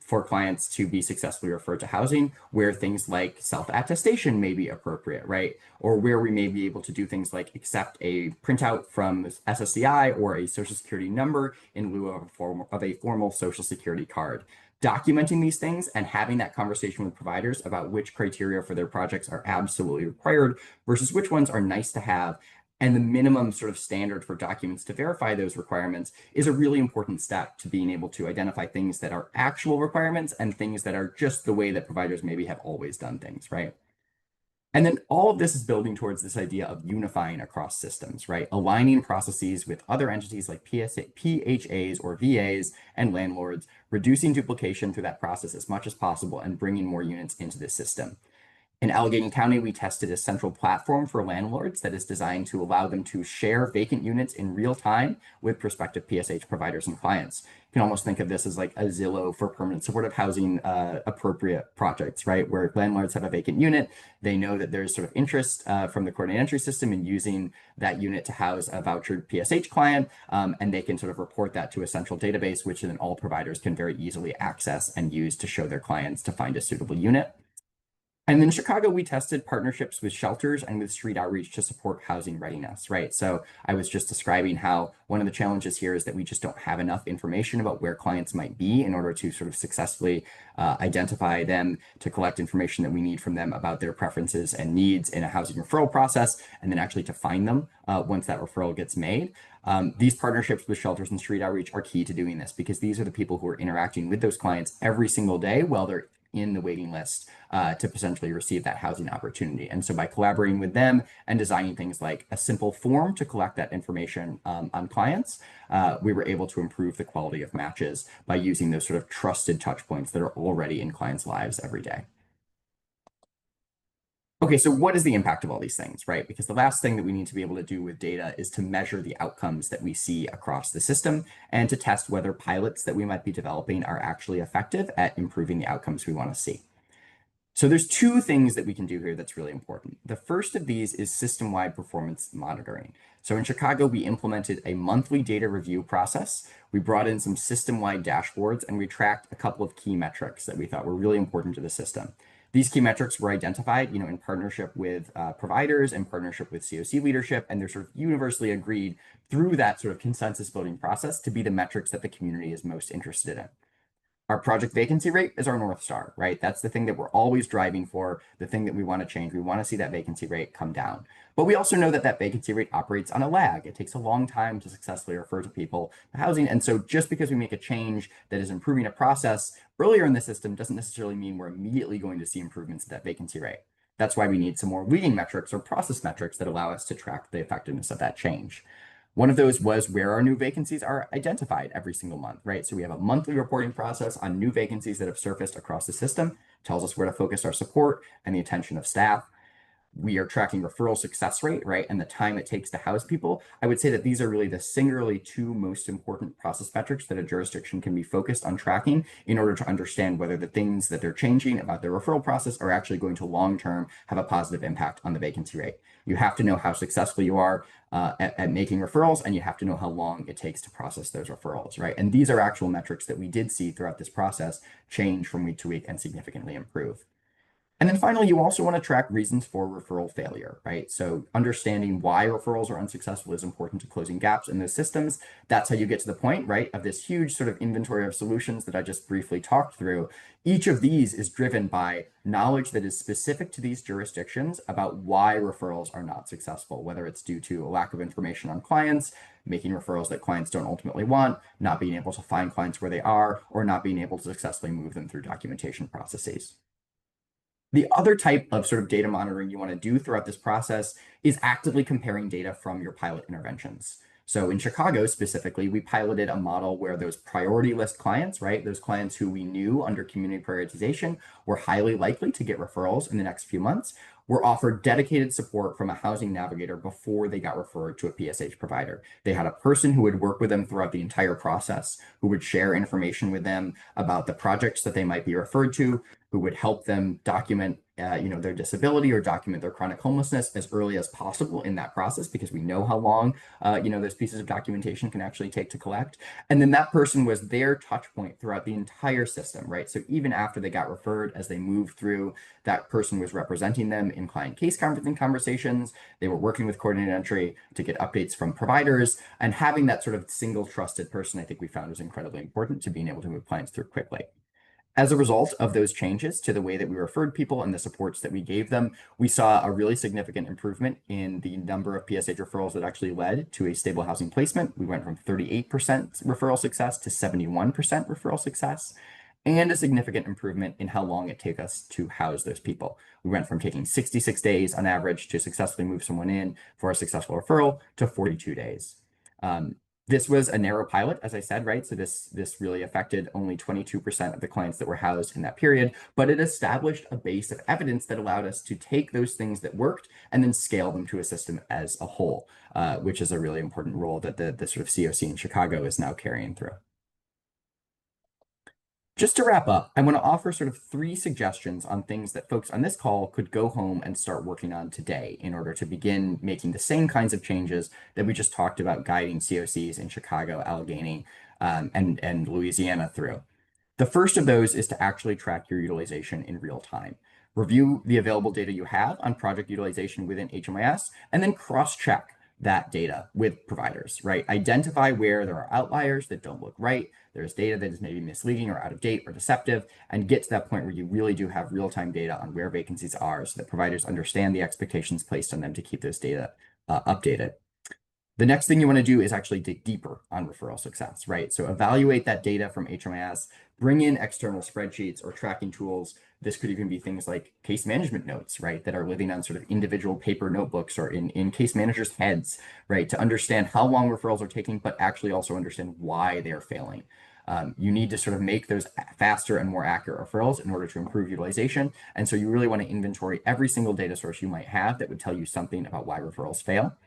for clients to be successfully referred to housing, where things like self-attestation may be appropriate, right? Or where we may be able to do things like accept a printout from SSCI or a Social Security number in lieu of a formal Social Security card. Documenting these things and having that conversation with providers about which criteria for their projects are absolutely required versus which ones are nice to have, and the minimum sort of standard for documents to verify those requirements is a really important step to being able to identify things that are actual requirements and things that are just the way that providers maybe have always done things, right? And then all of this is building towards this idea of unifying across systems, right? Aligning processes with other entities like PHAs or VAs and landlords, reducing duplication through that process as much as possible, and bringing more units into the system. In Allegheny County, we tested a central platform for landlords that is designed to allow them to share vacant units in real time with prospective PSH providers and clients. You can almost think of this as like a Zillow for permanent supportive housing appropriate projects, right? Where landlords have a vacant unit, they know that there's sort of interest from the coordinated entry system in using that unit to house a vouchered PSH client, and they can sort of report that to a central database, which then all providers can very easily access and use to show their clients to find a suitable unit. And then in Chicago, we tested partnerships with shelters and with street outreach to support housing readiness, right? So I was just describing how one of the challenges here is that we just don't have enough information about where clients might be in order to sort of successfully identify them, to collect information that we need from them about their preferences and needs in a housing referral process, and then actually to find them once that referral gets made. These partnerships with shelters and street outreach are key to doing this, because these are the people who are interacting with those clients every single day while they're in the waiting list to potentially receive that housing opportunity. And so by collaborating with them and designing things like a simple form to collect that information on clients, we were able to improve the quality of matches by using those sort of trusted touch points that are already in clients' lives every day. Okay, so what is the impact of all these things, right? Because the last thing that we need to be able to do with data is to measure the outcomes that we see across the system and to test whether pilots that we might be developing are actually effective at improving the outcomes we want to see. So there's two things that we can do here that's really important. The first of these is system-wide performance monitoring. So in Chicago, we implemented a monthly data review process. We brought in some system-wide dashboards, and we tracked a couple of key metrics that we thought were really important to the system. These key metrics were identified, in partnership with providers, in partnership with COC leadership, and they're sort of universally agreed through that sort of consensus building process to be the metrics that the community is most interested in. Our project vacancy rate is our North Star, right? That's the thing that we're always driving for, the thing that we want to change. We want to see that vacancy rate come down. But we also know that that vacancy rate operates on a lag. It takes a long time to successfully refer to people to housing. And so just because we make a change that is improving a process earlier in the system doesn't necessarily mean we're immediately going to see improvements in that vacancy rate. That's why we need some more leading metrics or process metrics that allow us to track the effectiveness of that change. One of those was where our new vacancies are identified every single month, right? So we have a monthly reporting process on new vacancies that have surfaced across the system, tells us where to focus our support and the attention of staff. We are tracking referral success rate, right? And the time it takes to house people. I would say that these are really the singularly two most important process metrics that a jurisdiction can be focused on tracking in order to understand whether the things that they're changing about their referral process are actually going to long-term have a positive impact on the vacancy rate. You have to know how successful you are at making referrals, and you have to know how long it takes to process those referrals, right? And these are actual metrics that we did see throughout this process change from week to week and significantly improve. And then finally, you also want to track reasons for referral failure, right? So understanding why referrals are unsuccessful is important to closing gaps in those systems. That's how you get to the point, right, of this huge sort of inventory of solutions that I just briefly talked through. Each of these is driven by knowledge that is specific to these jurisdictions about why referrals are not successful, whether it's due to a lack of information on clients, making referrals that clients don't ultimately want, not being able to find clients where they are, or not being able to successfully move them through documentation processes. The other type of sort of data monitoring you want to do throughout this process is actively comparing data from your pilot interventions. So in Chicago specifically, we piloted a model where those priority list clients, right, those clients who we knew under community prioritization were highly likely to get referrals in the next few months, were offered dedicated support from a housing navigator before they got referred to a PSH provider. They had a person who would work with them throughout the entire process, who would share information with them about the projects that they might be referred to, who would help them document their disability or document their chronic homelessness as early as possible in that process, because we know how long those pieces of documentation can actually take to collect. And then that person was their touch point throughout the entire system, right? So even after they got referred, as they moved through, that person was representing them in client case conferencing conversations. They were working with coordinated entry to get updates from providers, and having that sort of single trusted person, I think we found was incredibly important to being able to move clients through quickly. As a result of those changes to the way that we referred people and the supports that we gave them, we saw a really significant improvement in the number of PSH referrals that actually led to a stable housing placement. We went from 38% referral success to 71% referral success, and a significant improvement in how long it took us to house those people. We went from taking 66 days on average to successfully move someone in for a successful referral to 42 days. This was a narrow pilot, as I said, right? So this really affected only 22% of the clients that were housed in that period, but it established a base of evidence that allowed us to take those things that worked and then scale them to a system as a whole, which is a really important role that the sort of COC in Chicago is now carrying through. Just to wrap up, I want to offer sort of 3 suggestions on things that folks on this call could go home and start working on today in order to begin making the same kinds of changes that we just talked about guiding COCs in Chicago, Allegheny, and Louisiana through. The first of those is to actually track your utilization in real time. Review the available data you have on project utilization within HMIS, and then cross-check that data with providers, right? Identify where there are outliers that don't look right. There's data that is maybe misleading or out of date or deceptive, and get to that point where you really do have real-time data on where vacancies are so that providers understand the expectations placed on them to keep those data updated. The next thing you want to do is actually dig deeper on referral success, right? So evaluate that data from HMIS, bring in external spreadsheets or tracking tools. This could even be things like case management notes, right, that are living on sort of individual paper notebooks or in case managers' heads, right, to understand how long referrals are taking, but actually also understand why they are failing. You need to sort of make those faster and more accurate referrals in order to improve utilization. And so you really want to inventory every single data source you might have that would tell you something about why referrals fail.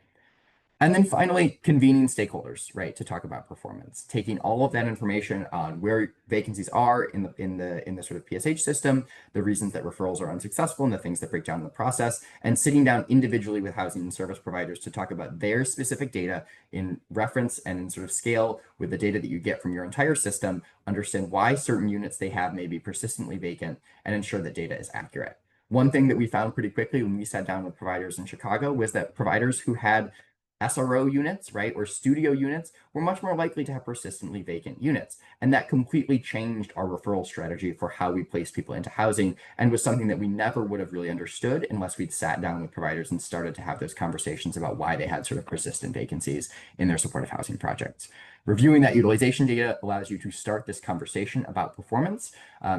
And then finally, convening stakeholders, right, to talk about performance, taking all of that information on where vacancies are in the sort of PSH system, the reasons that referrals are unsuccessful, and the things that break down the process, and sitting down individually with housing and service providers to talk about their specific data in reference and in sort of scale with the data that you get from your entire system, understand why certain units they have may be persistently vacant, and ensure that data is accurate. One thing that we found pretty quickly when we sat down with providers in Chicago was that providers who had SRO units, right, or studio units were much more likely to have persistently vacant units. And that completely changed our referral strategy for how we place people into housing and was something that we never would have really understood unless we'd sat down with providers and started to have those conversations about why they had sort of persistent vacancies in their supportive housing projects. Reviewing that utilization data allows you to start this conversation about performance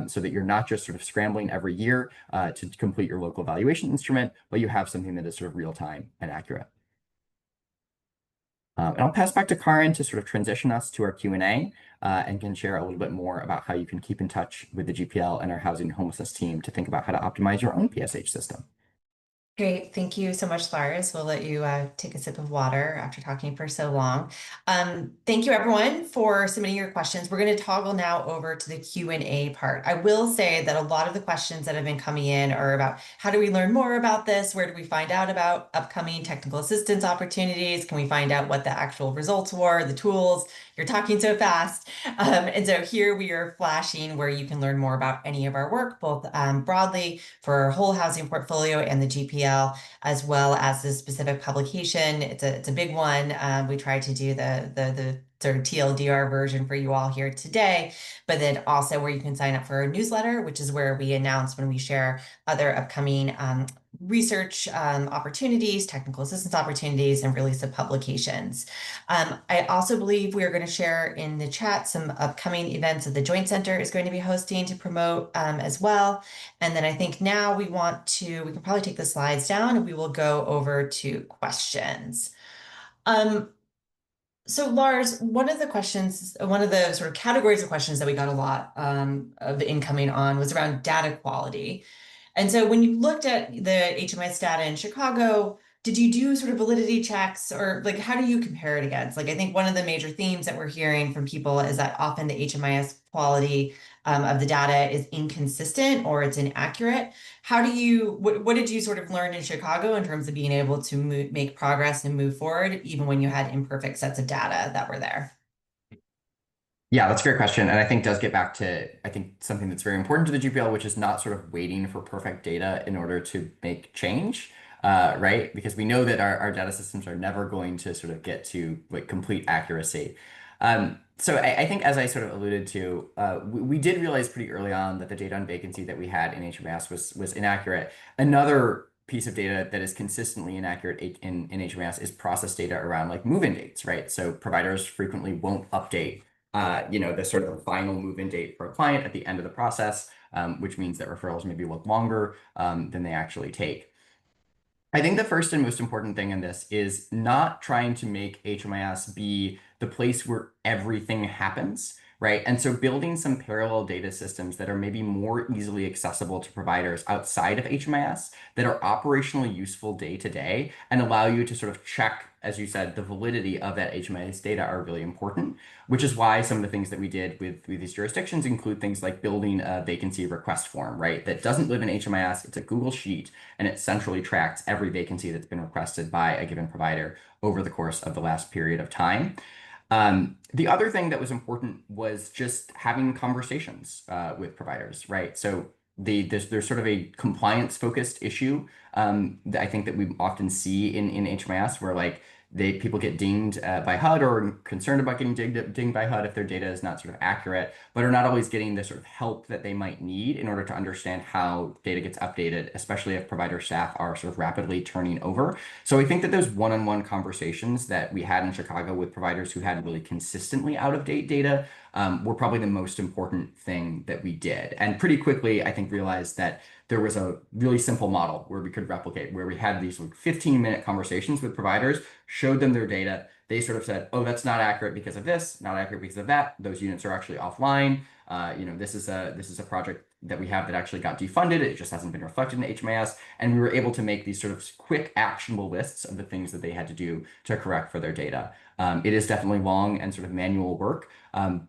so that you're not just sort of scrambling every year to complete your local evaluation instrument, but you have something that is sort of real time and accurate. And I'll pass back to Carin to sort of transition us to our Q&A and can share a little bit more about how you can keep in touch with the GPL and our housing and homelessness team to think about how to optimize your own PSH system. Great. Thank you so much, Lars. We'll let you take a sip of water after talking for so long. Thank you, everyone, for submitting your questions. We're going to toggle now over to the Q&A part. I will say that a lot of the questions that have been coming in are about how do we learn more about this? Where do we find out about upcoming technical assistance opportunities? Can we find out what the actual results were, the tools? You're talking so fast. And so here we are flashing where you can learn more about any of our work, both broadly for our whole housing portfolio and the GPL, as well as the specific publication. It's a big one. We tried to do the sort of TLDR version for you all here today, but then also where you can sign up for a newsletter, which is where we announce when we share other upcoming research opportunities, technical assistance opportunities, and release of publications. I also believe we are going to share in the chat some upcoming events that the Joint Center is going to be hosting to promote as well. And then I think now we can probably take the slides down and we will go over to questions. So Lars, one of the sort of categories of questions that we got a lot of incoming on was around data quality. And so when you looked at the HMIS data in Chicago, did you do sort of validity checks or like how do you compare it against? Like I think one of the major themes that we're hearing from people is that often the HMIS quality of the data is inconsistent or it's inaccurate. What did you sort of learn in Chicago in terms of being able to make progress and move forward, even when you had imperfect sets of data that were there? Yeah, that's a great question. And I think does get back to, I think, something that's very important to the GPL, which is not sort of waiting for perfect data in order to make change, right? Because we know that our data systems are never going to sort of get to like complete accuracy. So I think as I sort of alluded to, we did realize pretty early on that the data on vacancy that we had in HMAS was inaccurate. Another piece of data that is consistently inaccurate in HMAS is process data around like move-in dates, right? So providers frequently won't update the sort of final move-in date for a client at the end of the process, which means that referrals maybe look longer than they actually take. I think the first and most important thing in this is not trying to make HMIS be the place where everything happens, right? And so building some parallel data systems that are maybe more easily accessible to providers outside of HMIS that are operationally useful day to day and allow you to sort of check, as you said, the validity of that HMIS data are really important, which is why some of the things that we did with these jurisdictions include things like building a vacancy request form, right? That doesn't live in HMIS, it's a Google Sheet, and it centrally tracks every vacancy that's been requested by a given provider over the course of the last period of time. The other thing that was important was just having conversations with providers, right? So there's sort of a compliance focused issue that I think that we often see in HMIS where like people get dinged by HUD or concerned about getting dinged by HUD if their data is not sort of accurate, but are not always getting the sort of help that they might need in order to understand how data gets updated, especially if provider staff are sort of rapidly turning over. So I think that those one-on-one conversations that we had in Chicago with providers who had really consistently out-of-date data were probably the most important thing that we did. And pretty quickly, I think, realized that there was a really simple model where we could replicate, where we had these like 15-minute conversations with providers, showed them their data. They sort of said, oh, that's not accurate because of this, not accurate because of that. Those units are actually offline. This is a project that we have that actually got defunded. It just hasn't been reflected in HMIS. And we were able to make these sort of quick actionable lists of the things that they had to do to correct for their data. It is definitely long and sort of manual work,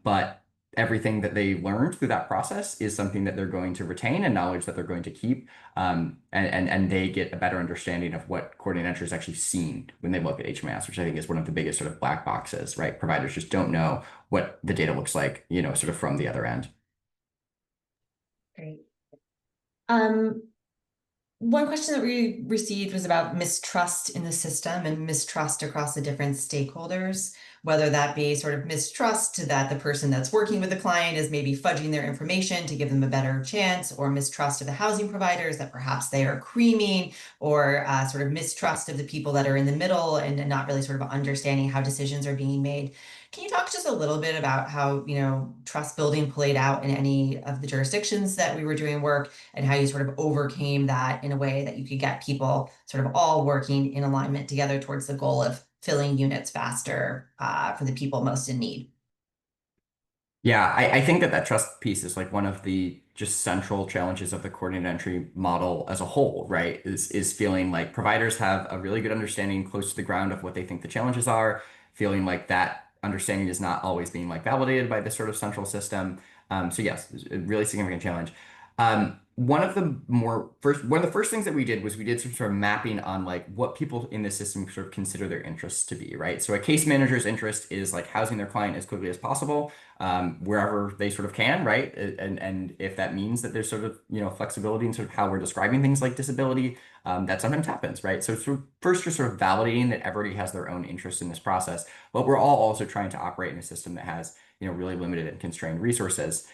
but everything that they learned through that process is something that they're going to retain and knowledge that they're going to keep. And they get a better understanding of what coordinator is actually seen when they look at HMAS, which I think is one of the biggest sort of black boxes, right? Providers just don't know what the data looks like, sort of from the other end. Great. One question that we received was about mistrust in the system and mistrust across the different stakeholders, whether that be sort of mistrust that the person that's working with the client is maybe fudging their information to give them a better chance, or mistrust of the housing providers that perhaps they are creaming, or sort of mistrust of the people that are in the middle and not really sort of understanding how decisions are being made. Can you talk just a little bit about how, trust building played out in any of the jurisdictions that we were doing work, and how you sort of overcame that in a way that you could get people sort of all working in alignment together towards the goal of filling units faster for the people most in need? Yeah, I think that trust piece is like one of the just central challenges of the coordinated entry model as a whole, right? Is feeling like providers have a really good understanding close to the ground of what they think the challenges are, feeling like that understanding is not always being like validated by this sort of central system. So yes, it's a really significant challenge. One of the first things that we did was we did some sort of mapping on like what people in the system sort of consider their interests to be, right? So a case manager's interest is like housing their client as quickly as possible, wherever they sort of can, right? And if that means that there's sort of flexibility in sort of how we're describing things like disability, that sometimes happens, right? So first, just sort of validating that everybody has their own interest in this process, but we're all also trying to operate in a system that has really limited and constrained resources.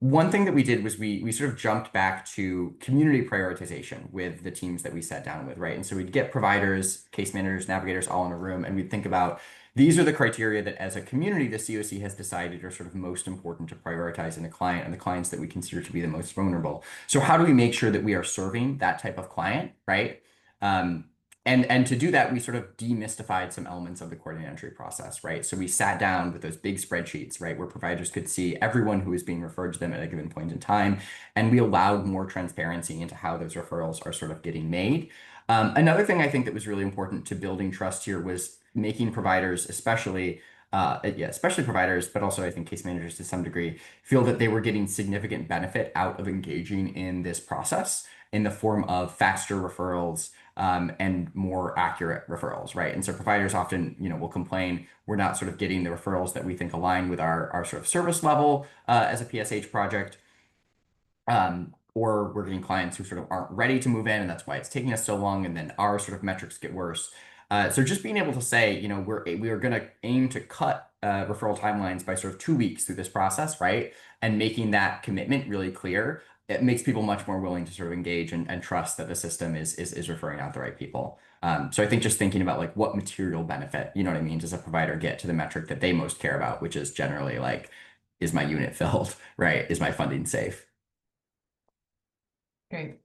One thing that we did was we sort of jumped back to community prioritization with the teams that we sat down with, right? And so we'd get providers, case managers, navigators all in a room, and we'd think about these are the criteria that as a community, the COC has decided are sort of most important to prioritize in a client and the clients that we consider to be the most vulnerable. So how do we make sure that we are serving that type of client, right? Um, and to do that, we sort of demystified some elements of the coordinated entry process, right? So we sat down with those big spreadsheets, right, where providers could see everyone who was being referred to them at a given point in time, and we allowed more transparency into how those referrals are sort of getting made. Another thing I think that was really important to building trust here was making providers, especially providers, but also I think case managers to some degree, feel that they were getting significant benefit out of engaging in this process in the form of faster referrals, and more accurate referrals, right? And so providers often, will complain we're not sort of getting the referrals that we think align with our sort of service level as a PSH project, or we're getting clients who sort of aren't ready to move in, and that's why it's taking us so long, and then our sort of metrics get worse. So just being able to say, we are going to aim to cut referral timelines by sort of 2 weeks through this process, right? And making that commitment really clear, it makes people much more willing to sort of engage and trust that the system is referring out the right people. So I think just thinking about like what material benefit, you know what I mean, does a provider get to the metric that they most care about, which is generally like, is my unit filled, right? Is my funding safe? Great.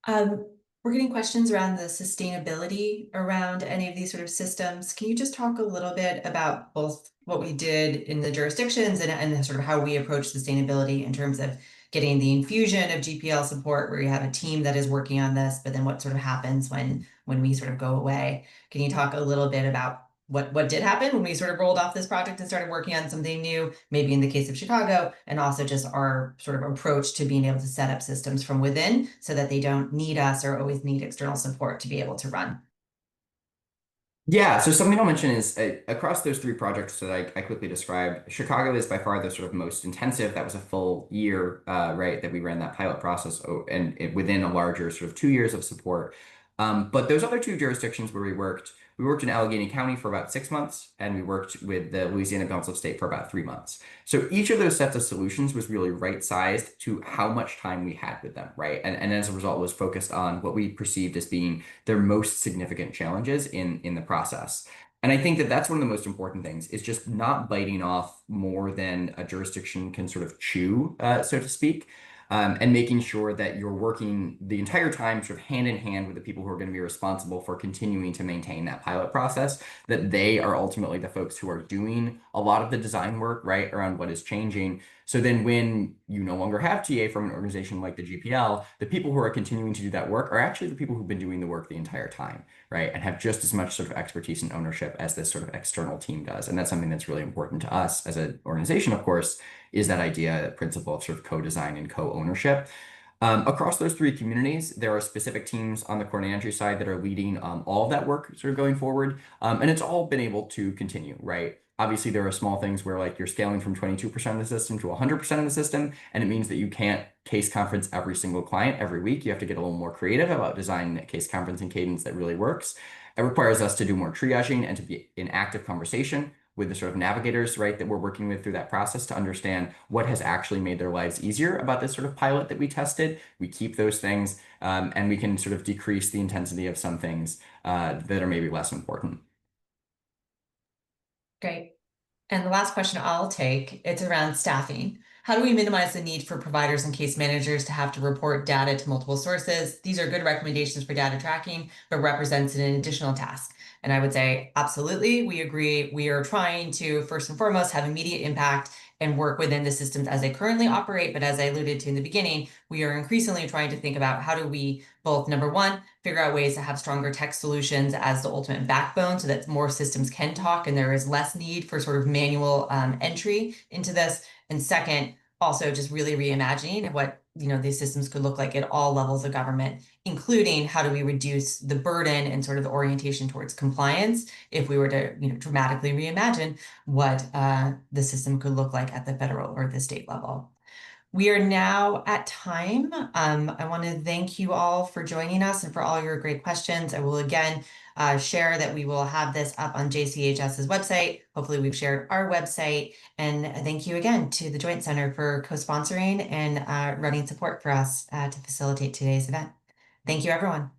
Um, we're getting questions around the sustainability around any of these sort of systems. Can you just talk a little bit about both what we did in the jurisdictions and sort of how we approach sustainability in terms of getting the infusion of GPL support where you have a team that is working on this, but then what sort of happens when we sort of go away? Can you talk a little bit about what did happen when we sort of rolled off this project and started working on something new, maybe in the case of Chicago, and also just our sort of approach to being able to set up systems from within so that they don't need us or always need external support to be able to run? Yeah, so something I'll mention is across those three projects that I quickly described, Chicago is by far the sort of most intensive. That was a full year, right, that we ran that pilot process, within a larger sort of 2 years of support. But those other two jurisdictions where we worked in Allegheny County for about 6 months, and we worked with the Louisiana Council of State for about 3 months. So each of those sets of solutions was really right sized to how much time we had with them, right? And as a result, was focused on what we perceived as being their most significant challenges in the process. And I think that that's one of the most important things is just not biting off more than a jurisdiction can sort of chew, so to speak, and making sure that you're working the entire time sort of hand in hand with the people who are going to be responsible for continuing to maintain that pilot process, that they are ultimately the folks who are doing a lot of the design work, right, around what is changing. So then when you no longer have TA from an organization like the GPL, the people who are continuing to do that work are actually the people who've been doing the work the entire time, right? And have just as much sort of expertise and ownership as this sort of external team does. And that's something that's really important to us as an organization, of course, is that idea, that principle of sort of co-design and co-ownership. Across those three communities, there are specific teams on the coordinated entry side that are leading all of that work sort of going forward. And it's all been able to continue, right? Obviously, there are small things where like you're scaling from 22% of the system to 100% of the system, and it means that you can't case conference every single client every week. You have to get a little more creative about designing a case conferencing cadence that really works. It requires us to do more triaging and to be in active conversation with the sort of navigators, right, that we're working with through that process to understand what has actually made their lives easier about this sort of pilot that we tested. We keep those things, and we can sort of decrease the intensity of some things that are maybe less important. Great. And the last question I'll take, it's around staffing. How do we minimize the need for providers and case managers to have to report data to multiple sources? These are good recommendations for data tracking, but represents an additional task. And I would say, absolutely, we agree. We are trying to, first and foremost, have immediate impact and work within the systems as they currently operate. But as I alluded to in the beginning, we are increasingly trying to think about how do we both, number one, figure out ways to have stronger tech solutions as the ultimate backbone so that more systems can talk and there is less need for sort of manual entry into this. And second, also just really reimagining what these systems could look like at all levels of government, including how do we reduce the burden and sort of the orientation towards compliance if we were to dramatically reimagine what the system could look like at the federal or the state level. We are now at time. I want to thank you all for joining us and for all your great questions. I will again share that we will have this up on JCHS's website. Hopefully we've shared our website. And thank you again to the Joint Center for co-sponsoring and running support for us to facilitate today's event. Thank you, everyone.